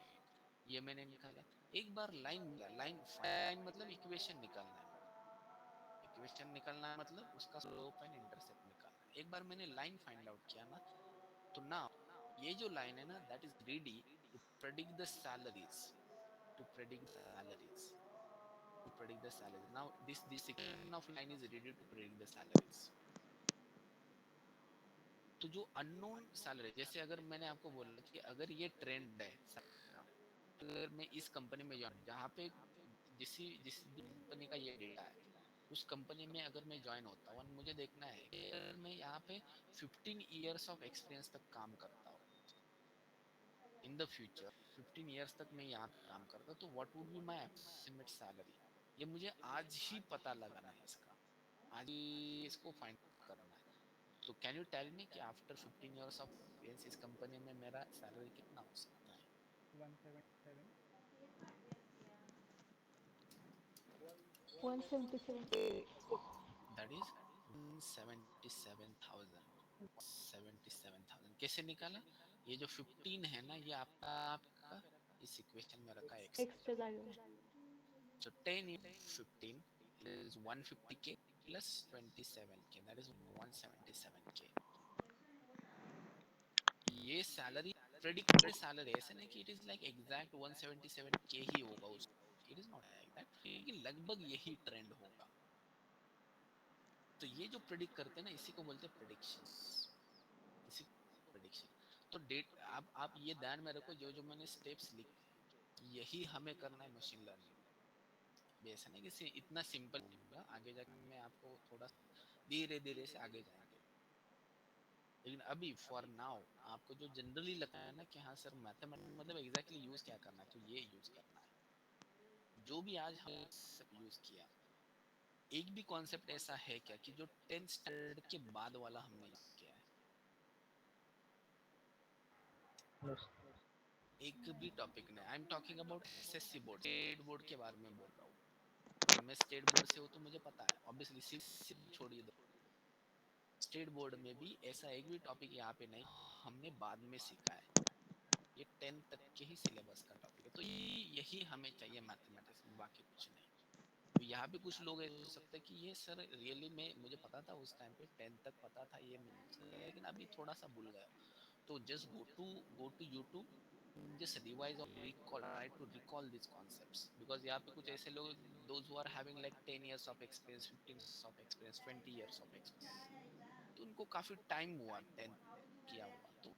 ये मैंने निकाला। एक बार लाइन मिला, लाइन मतलब इक्वेशन निकालना है मेरे को। इक्वेशन निकालना है मतलब उसका स्लोप एंड इंटरसेप्ट निकालना है। एक बार मैंने लाइन फाइंड आउट किया ना, तो नाउ ये जो लाइन है ना, that is ready to predict the salaries, to predict the salaries, to predict the salaries. Now this equation of line is ready to predict the salaries. तो जो unknown salary, जैसे अगर मैंने आपको बोला कि अगर ये ट्रेंड है, अगर मैं इस कंपनी में ज्वाइन, जहाँ पे जिस कंपनी का ये डेटा है, उस कंपनी में अगर मैं ज्वाइन होता हूँ, मुझे देखना है कि अगर मैं यहाँ पे 15 इयर्स ऑफ एक्सपीरियंस तक काम करता हूँ, इन द फ्यूचर 15 इयर्स तक मैं यहाँ पे काम करता, तो what would be my approximate salary. ये मुझे आज ही पता लगाना है इसका, आज ही इसको फाइंड करना है। तो कैन यू टेल मी कि आफ्टर 15 इयर्स ऑफ एक्सपीरियंस इस कंपनी में मेरा सैलरी कितना हो सकता है? 177. 177. That is 177,000। 77,000 कैसे निकाला? ये जो 15 है ना, ये आपका इस इक्वेशन में रखा है x. Extra value. So 10 into 15 is 150k plus 27k, that is 177k. ये सैलरी प्रेडिक्टेड सैलरी, ऐसे नहीं कि it is like exact 177k ही होगा उस, it is not like that, लेकिन लगभग यही ट्रेंड होगा। तो ये जो प्रेडिक्ट करते हैं ना, इसी को बोलते हैं प्रेडिक्शंस। इसी प्रेडिक्शन। तो डेट आप ये ध्यान में रखो, जो जो मैंने स्टेप्स लिखे, यही हमें करना है मशीन लर्निंग में। ऐसा नहीं कि इतना सिंपल होगा, आगे जाके मैं आपको थोड़ा धीरे धीरे से आगे जाएंगे। लेकिन अभी फॉर नाउ आपको जो जनरली लगता है ना कि हाँ सर मैथमेटिक्स मतलब एग्जैक्टली यूज क्या करना है, तो ये यूज करना है जो भी आज हम यूज किया। एक भी कॉन्सेप्ट ऐसा है क्या कि जो 10th स्टैंडर्ड के बाद वाला हमने यूज किया है? Yes. एक भी टॉपिक नहीं। I am talking about SSC board, state board के बारे में बोल रहा हूँ। क्योंकि मैं स्टेट बोर्ड से हूँ तो मुझे पता है। ऑब्वियसली सिर्फ छोड़िए दो, स्टेट बोर्ड में भी ऐसा एक भी टॉपिक यहाँ पे नहीं हमने बाद में सीखा है। ये 10th तक के ही सिलेबस का टॉपिक है। तो यही हमें चाहिए मैथमेटिक्स में, बाकी कुछ नहीं। तो यहाँ पे कुछ लोग ऐसे हो सकते हैं कि ये सर रियली में मुझे पता था उस टाइम पे 10th तक पता था ये, लेकिन अभी थोड़ा सा भूल गया। तो just go to YouTube, just revise or recall, try to recall these concepts, because यहाँ पे कुछ ऐसे लोग, those who are having like 10 years of experience, 15 years of experience, 20 years of experience, तो उनको काफी टाइम हुआ 10th किया हुआ। तो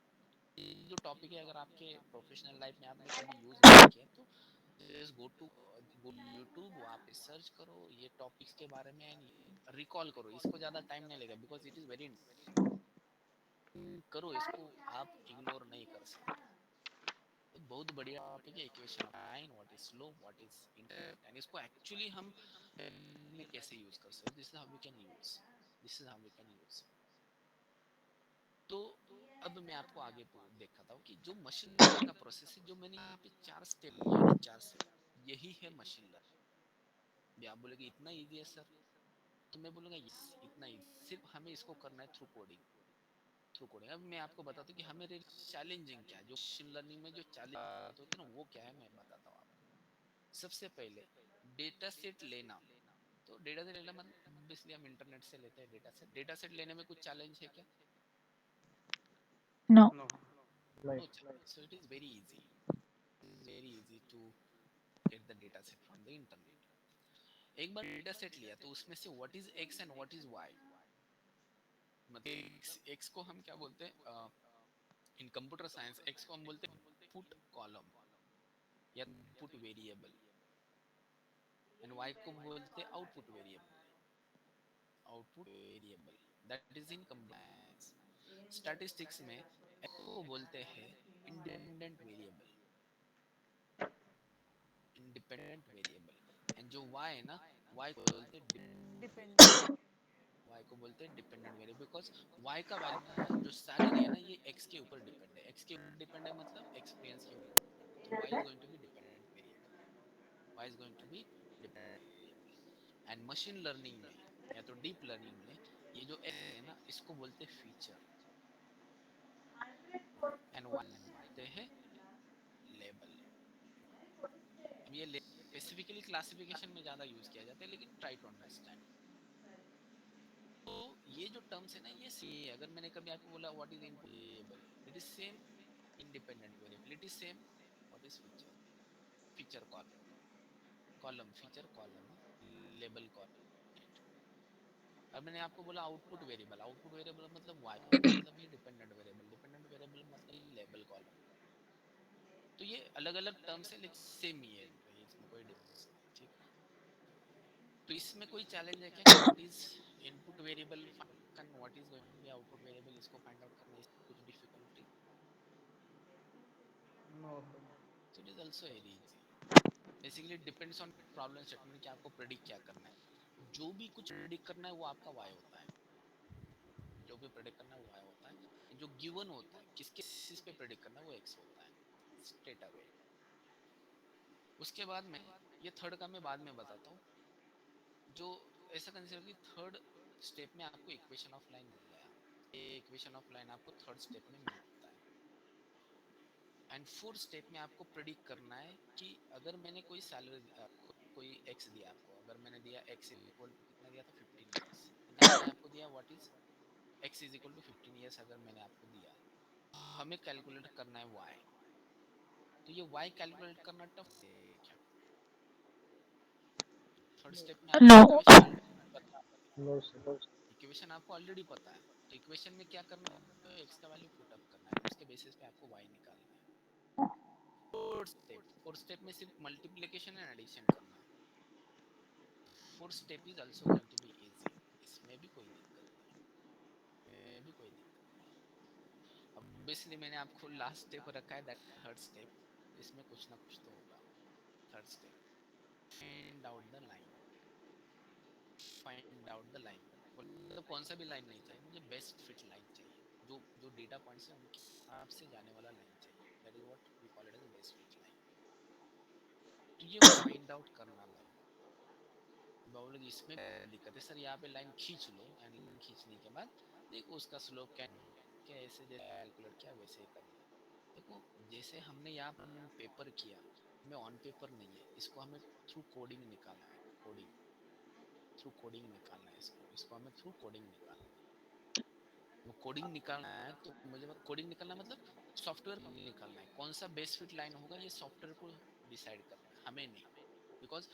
ये जो टॉपिक है, अगर आपके प्रोफेशनल लाइफ में आपने कभी यूज नहीं किया तो जस्ट गो टू यूट्यूब, वहाँ पे सर्च करो ये टॉपिक्स के बारे में, रिकॉल करो, इसको ज्यादा टाइम नहीं लगेगा बिकॉज इट इज वेरी करो, इसको आप इग्नोर नहीं कर सकते। तो बहुत बढ़िया टॉपिक है equation of line, what is slope, what is intercept, and इसको एक्चुअली हम में कैसे यूज कर सकते, this is how we can use, this is how we can use. तो अब मैं आपको आगे दिखाता हूँ कि जो मशीन लर्निंग का प्रोसेस है, जो मैंने यहाँ पे 4 स्टेप दिए ना, 4 स्टेप, यही है मशीन लर्निंग। आप बोलेगे इतना इजी है सर, तो मैं बोलूंगा यस इतना इजी, सिर्फ हमें इसको करना है थ्रू कोडिंग, थ्रू कोडिंग। अब मैं आपको बताता हूँ कि हमें चैलेंजिंग क्या है, जो मशीन लर्निंग में जो चैलेंज होते हैं ना वो क्या है, मैं बताता हूँ आपको। सबसे पहले डेटा सेट लेना, तो डेटा सेट लेना मतलब इसलिए हम इंटरनेट से लेते हैं डेटा सेट। डेटा सेट लेने में कुछ चैलेंज है क्या? No. No. No challenge. So it is very easy. It is very easy to get the data set from the internet. एक बार डेटा सेट लिया तो उसमें से what is X and what is Y, मतलब X को हम क्या बोलते हैं इन कंप्यूटर साइंस, एक्स को हम बोलते हैं इनपुट कॉलम या इनपुट वेरिएबल, एंड वाई को बोलते हैं output variable, output variable that is in compliance. Statistics में एक्स को बोलते हैं independent variable, independent variable, and जो वाई है ना, वाई को बोलते हैं वाई को बोलते हैं डिपेंडेंट वेरिएबल, बिकॉज वाई का वैल्यू जो सैलरी है ना ये एक्स के ऊपर डिपेंड है, एक्स के ऊपर डिपेंड है मतलब एक्सपीरियंस के ऊपर डिपेंड है, तो Y is going to be dependent variable, Y is going to be dependent variable. And machine learning में या तो डीप लर्निंग में ये जो है ना इसको बोलते हैं फीचर, एंड वाई बोलते हैं लेबल। अब ये स्पेसिफिकली क्लासिफिकेशन में ज्यादा यूज किया जाता है, लेकिन ट्राई टू अंडरस्टैंड। तो ये जो टर्म्स है ना ये सेम, अगर मैंने कभी आपको बोला what is input variable, it is same independent variable, it is same what is feature, feature column feature column, label column. अब मैंने आपको बोला आउटपुट वेरिएबल, आउटपुट वेरिएबल मतलब वाई मतलब ये डिपेंडेंट वेरिएबल, डिपेंडेंट वेरिएबल मतलब लेबल कॉलम। तो ये अलग अलग टर्म्स है लेकिन सेम ही है, इसमें कोई डिफरेंस नहीं, ठीक। तो इसमें कोई चैलेंज है क्या कि what is input variable and what is going to be output variable, इसको फाइंड आउट करना, इसमें कुछ difficulty? No sir. So it is also very easy. Basically it depends on problem statement कि आपको प्रेडिक्ट क्या करना है। जो भी कुछ प्रेडिक्ट करना है वो आपका वाई होता है, जो भी प्रेडिक्ट करना है वो वाई होता है, जो गिवन होता है किसके बेसिस पे प्रेडिक्ट करना है वो एक्स होता है स्ट्रेट अवे। उसके बाद में ये थर्ड का मैं बाद में बताता हूँ, जो ऐसा कंसीडर कि थर्ड स्टेप में आपको इक्वेशन ऑफ लाइन मिल गया, ये इक्वेशन ऑफ लाइन आपको थर्ड स्टेप में मिलता है। एंड फोर्थ स्टेप में आपको प्रेडिक्ट करना है कि अगर मैंने कोई सैलरी कोई एक्स दिया आपको, अगर मैंने दिया एक्स इक्वल टू कितना दिया था 15 इयर्स, कितना मैंने आपको दिया what is X is equal to 15 years अगर मैंने आपको दिया, हमें कैलकुलेट करना है वाई। तो ये वाई कैलकुलेट करना टफ है क्या? थर्ड स्टेप में आपको No. इक्वेशन पता No, sir. है, इक्वेशन आपको ऑलरेडी पता है, तो इक्वेशन में क्या करना है, एक्स का वैल्यू पुट अप करना है, उसके बेसिस पे आपको वाई निकालना है। फोर्थ स्टेप में सिर्फ मल्टीप्लिकेशन एंड एडिशन करना है। Fourth step is also going to be easy, इसमें भी कोई दिक्कत नहीं, इसमें भी कोई दिक्कत नहीं। अब बेसिकली मैंने आपको लास्ट स्टेप रखा है दैट थर्ड स्टेप, इसमें कुछ ना कुछ तो होगा। Third step find out the line, find out the line मतलब कौन सा भी लाइन नहीं चाहिए मुझे, बेस्ट फिट लाइन चाहिए, जो जो डेटा पॉइंट्स है उनके हिसाब से जाने वाला लाइन चाहिए, that is what we call it as best fit line. तो ये फाइंड आउट करना लाइन, बोलोगे इसमें दिक्कत है सर, यहाँ पे लाइन खींच लो, एंड लाइन खींचने के बाद देखो उसका स्लोप क्या क्या ऐसे जैसे कैलकुलेट किया वैसे ही करना है। देखो जैसे हमने यहाँ पर पेपर किया, हमें ऑन पेपर नहीं है, इसको हमें थ्रू कोडिंग निकालना है, कोडिंग थ्रू कोडिंग निकालना है, इसको इसको हमें थ्रू कोडिंग निकालना है। वो कोडिंग निकालना है तो मुझे कोडिंग निकालना मतलब सॉफ्टवेयर को निकालना है, कौन सा बेस्ट फिट लाइन होगा ये सॉफ्टवेयर को डिसाइड करना है, हमें नहीं। बिकॉज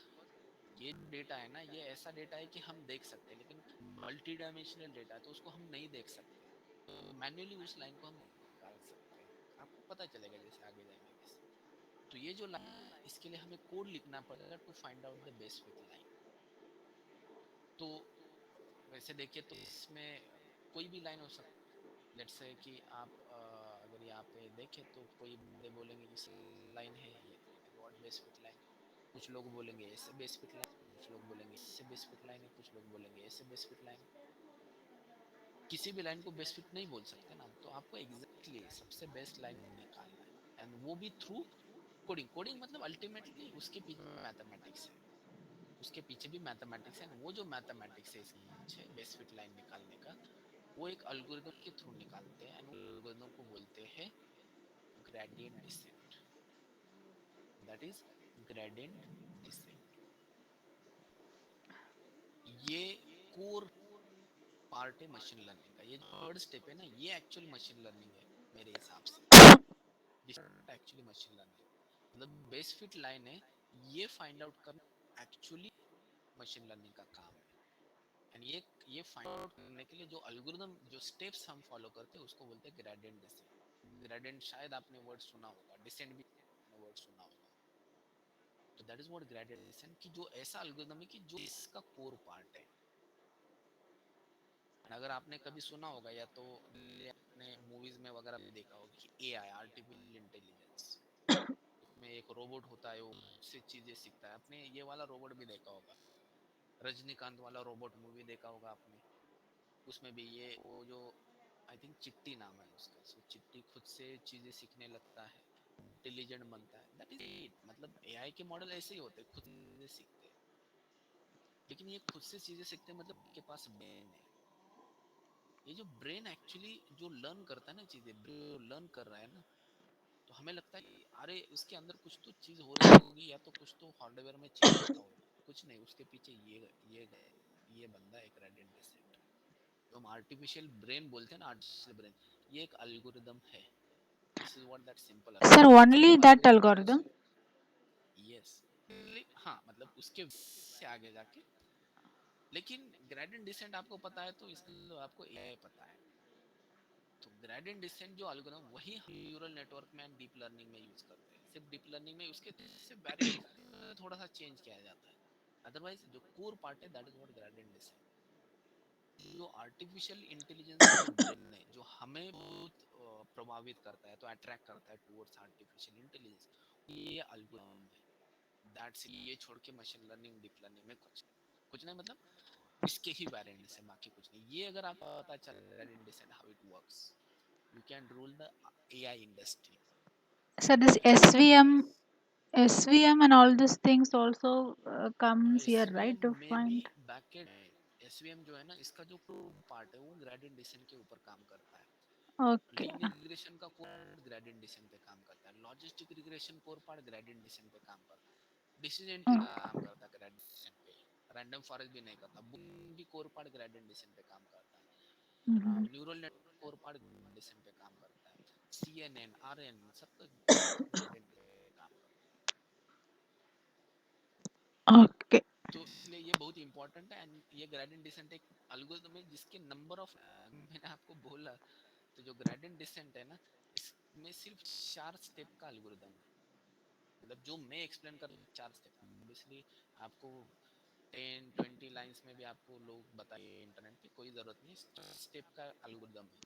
ये डेटा है ना ये ऐसा डेटा है कि हम देख सकते हैं, लेकिन मल्टी डायमेंशनल डेटा है तो उसको हम नहीं देख सकते, तो मैन्युअली उस लाइन को हम निकाल सकते हैं, आपको पता चलेगा जैसे आगे जाएंगे वैसे। तो ये जो लाइन, इसके लिए हमें कोड लिखना पड़ेगा to find out the best fit line. तो वैसे देखिए तो इसमें कोई भी लाइन हो सकती है। लेट्स से कि आप अगर यहाँ पे देखें तो कोई बंदे बोलेंगे इस लाइन है, ये व्हाट बेस्ट फिट लाइन। कुछ लोग बोलेंगे ऐसे बेस्ट फिट लाइन, कुछ लोग बोलेंगे इससे बेस्ट फिट लाइन है, कुछ लोग बोलेंगे ऐसे बेस्ट फिट लाइन है। किसी भी लाइन को बेस्ट फिट नहीं बोल सकते ना, तो आपको एग्जैक्टली सबसे बेस्ट लाइन निकालना है, एंड वो भी थ्रू कोडिंग। कोडिंग मतलब अल्टीमेटली उसके पीछे मैथमेटिक्स है, उसके पीछे भी मैथमेटिक्स है। वो जो मैथमेटिक्स है इसके पीछे बेस्ट फिट लाइन निकालने का, वो एक एल्गोरिथम के थ्रू निकालते हैं, एंड एल्गोरिथम को बोलते हैं gradient descent. That is gradient descent. ये कोर पार्ट है मशीन लर्निंग का। ये जो थर्ड स्टेप है ना, ये एक्चुअल मशीन लर्निंग है मेरे हिसाब से। एक्चुअली मशीन लर्निंग मतलब बेस्ट फिट लाइन है, ये फाइंड आउट करना एक्चुअली मशीन लर्निंग का काम है। एंड ये फाइंड आउट करने के लिए जो एल्गोरिथम, जो स्टेप्स हम फॉलो करते हैं, उसको बोलते हैं ग्रेडियंट डिसेंट। ग्रेडियंट शायद आपने वर्ड सुना होगा, डिसेंट भी आपने वर्ड सुना होगा। तो that is what gradient descent, कि जो ऐसा एल्गोरिथम है कि जो इसका कोर पार्ट है। अगर आपने कभी सुना होगा या तो आपने मूवीज में वगैरह भी देखा होगा कि एआई, आर्टिफिशियल इंटेलिजेंस, उसमें एक रोबोट होता है, वो उससे चीजें सीखता है। आपने ये वाला रोबोट भी देखा होगा, रजनीकांत वाला रोबोट मूवी देखा होगा आपने। उसमें भी ये वो जो आई थिंक चिट्टी नाम है उसका, सो चिट्टी खुद से चीजें सीखने लगता है, इंटेलिजेंट बनता है। That is it. मतलब एआई के मॉडल ऐसे ही होते हैं, खुद से सीखते हैं। लेकिन ये खुद से चीजें सीखते हैं मतलब के पास ब्रेन है। ये जो ब्रेन एक्चुअली जो लर्न करता है ना चीजें, लर्न कर रहा है ना, तो हमें लगता है कि अरे उसके अंदर कुछ तो चीज हो रही होगी, या तो कुछ तो हार्डवेयर में चेंज होता होगा। कुछ नहीं, उसके पीछे ये बंदा है ग्रेडियंट डिसेंट, जो हम आर्टिफिशियल ब्रेन बोलते हैं ना, आर्टिफिशियल ब्रेन, ये एक एल्गोरिदम है। This is what that simple Sir, algorithm only that algorithm? Yes. हाँ, मतलब उसके से आगे जाके, लेकिन ग्रेडियंट डिसेंट आपको पता है, तो इसलिए आपको एआई पता है। तो ग्रेडियंट डिसेंट जो एल्गोरिथम, वही हम न्यूरल नेटवर्क में एंड डीप लर्निंग में यूज करते हैं। सिर्फ डीप लर्निंग में उसके से वेरिएट थोड़ा सा चेंज किया जाता है। अदरवाइज जो कोर पार्ट है, that is what gradient descent. जो आर्टिफिशियल इंटेलिजेंस का जो ब्रेन है, जो हमें बहुत प्रभावित करता है, तो अट्रैक्ट करता है टुवर्ड्स आर्टिफिशियल इंटेलिजेंस, ये एल्गोरिथम है। दैट्स, ये छोड़ के मशीन लर्निंग, डीप लर्निंग में कुछ नहीं, मतलब इसके ही वेरिएंट्स है, बाकी कुछ नहीं। ये अगर आपको पता चल gradient descent how it works, you can rule the AI industry. Sir, this SVM and all these things also comes here, right? SVM To में भी find. बैकएंड है। SVM जो है ना, इसका जो पार्ट है वो ग्रेडियंट डिसेंट के ऊपर काम करता है। Okay. लीनियर रिग्रेशन का कोर ग्रेडियंट डिसेंट पे काम करता है। Logistic regression core part gradient descent पे काम करता है। डिसीजन ट्री काम करता है ग्रेडियंट डिसेंट पे। रैंडम फॉरेस्ट भी नहीं करता। बुकिंग भी कोर पार्ट ग्रेडियंट डिसेंट पे काम करता है। Neural network core part descent पे काम करता है। CNN, RN सबका ग्रेडियंट पे काम करता है। Okay. तो इसलिए ये बहुत इंपॉर्टेंट है। एंड ये ग्रेडियंट डिसेंट एक एल्गोरिथम है जिसके नंबर ऑफ, मैंने आपको बोला, तो जो ग्रेडियंट डिसेंट है ना, इसमें सिर्फ 4 स्टेप का एल्गोरिथम है। मतलब जो मैं एक्सप्लेन कर रहा हूँ 4 स्टेप, ऑब्वियसली आपको 10-20 लाइंस में भी आपको लोग बताइए इंटरनेट पे, कोई जरूरत नहीं। स्टेप का एल्गोरिथम है,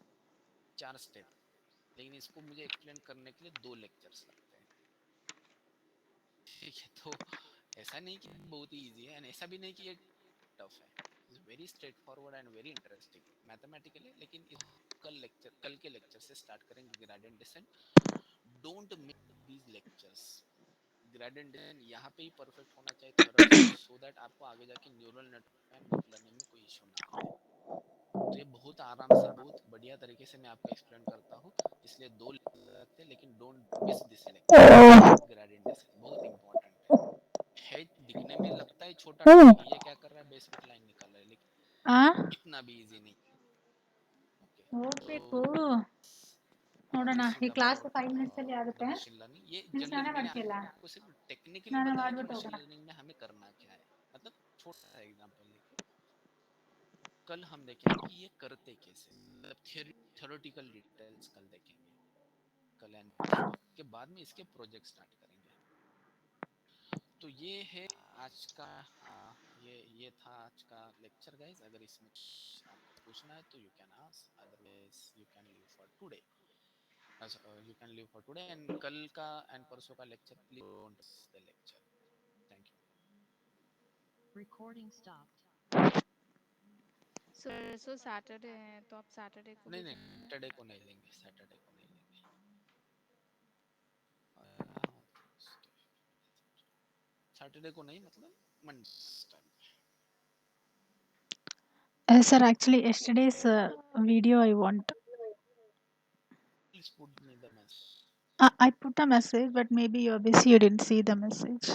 4 स्टेप। लेकिन इसको मुझे एक्सप्लेन करने के लिए 2 लेक्चर्स लगते हैं। ठीक है, तो ऐसा नहीं कि बहुत ही इजी है, एंड ऐसा भी नहीं कि ये टफ है। It's very straight forward and very interesting mathematically. लेकिन कल के लेक्चर से स्टार्ट करेंगे gradient descent. Don't miss these lectures. Gradient descent यहाँ पे ही परफेक्ट होना चाहिए थोड़ा, सो दैट आपको आगे जाके neural network and deep learning में कोई इशू ना आए। तो ये बहुत आराम से, बहुत बढ़िया तरीके से मैं आपको एक्सप्लेन करता हूँ, इसलिए 2 लगते हैं। लेकिन don't miss this lecture. Gradient descent बहुत इंपॉर्टेंट है। दिखने में लगता है छोटा टॉपिक है, ये क्या कर रहा है, बेस फिट लाइन निकाल रहा है, लेकिन इतना भी इजी नहीं। ओके, ಹೋಗ್ಬೇಕು तो ನೋಡೋಣ दिस ಈ इज क्लास अबाउट 5 मिनट्स ಅಲ್ಲಿ द ಆಗುತ್ತೆ मशीन लर्निंग। ये ನೀನು ಸ್ನಾನ जनरली मैंने ಮಾಡ್ತಿಲ್ಲ आपको सिर्फ टेक्निकली ಸ್ನಾನ बताया कि ಮಾಡ್ಬಿಟ್ಟು मशीन ಹೋಗೋಣ लर्निंग में हमें करना क्या है, मतलब छोटा सा एग्जांपल लेके कल हम देखेंगे कि ये करते कैसे, मतलब थ्योरेटिकल डिटेल्स कल देखेंगे। कल एंड उसके बाद में इसके प्रोजेक्ट स्टार्ट करेंगे। तो ये है आज का ये था आज का लेक्चर गाइस। अगर इसमें कुछ आपको पूछना है तो you can ask, otherwise you can leave for today. You can leave for today and कल का एंड परसों का lecture please don't miss the lecture. Thank you. Recording stopped. So Saturday है तो आप सैटरडे को नहीं भी नहीं देंगे? सैटरडे को नहीं लेंगे, सैटरडे को नहीं लेंगे। सैटरडे को नहीं, मतलब Monday time. Sir, actually, yesterday's video I want. Please put me the message. I put a message, but maybe you're busy. You didn't see the message.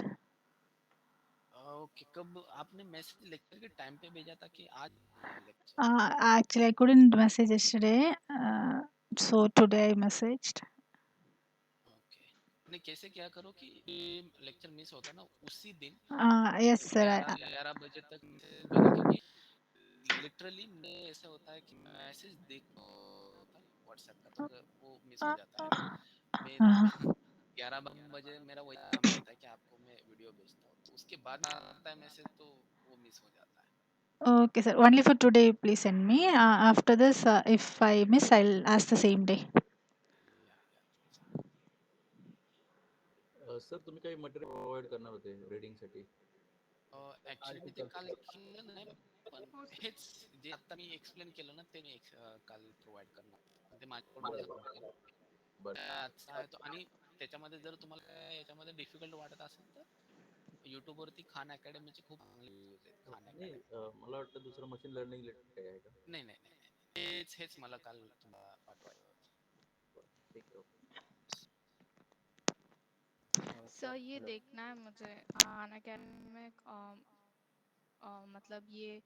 Okay, कब आपने मैसेज लेक्चर के time पे भेजा था कि आज lecture? Actually, I couldn't message yesterday, so today I messaged. Okay, नहीं कैसे क्या करो कि लेक्चर मिस होता ना उसी दिन Yes, sir. 11 बजे तक मैसेज भेजना, क्योंकि लिटरली मैं ऐसा होता है कि मैसेज देखो व्हाट्सएप का तो वो मिस हो जाता है ना। मैं 11 बजे मेरा वही काम रहता है कि आपको मैं वीडियो भेजता हूँ, तो उसके बाद आता है मैसेज तो वो मिस हो जाता है। Okay, sir. Only for today, please send me. After this, if I miss, I'll ask the same day. Sir तुम्ही काही मटेरियल प्रोव्हाइड करणार होते रीडिंगसाठी? ऍक्च्युली मी ते काल केलं नाही, पण हेच जे आता मी एक्सप्लेन केलं ना ते मी काल प्रोव्हाइड करणार, ते माझ्याकडून झालं अच्छा आहे तो। आणि त्याच्यामध्ये जर तुम्हाला काय याच्यामध्ये डिफिकल्ट वाटत असेल तर YouTube वरती खान अकॅडमीचे खूप चांगले व्हिडिओज आहेत। खान नाही अकॅडमी मला वाटतं दुसरं मशीन लर्निंग रिलेटेड काही आहे का? नाही नाही नहीं नहीं, हेच मला काल तुम्हाला पाठवायचं। ठीक है। सर ये देखना है मुझे अन अकेडमिक, मतलब ये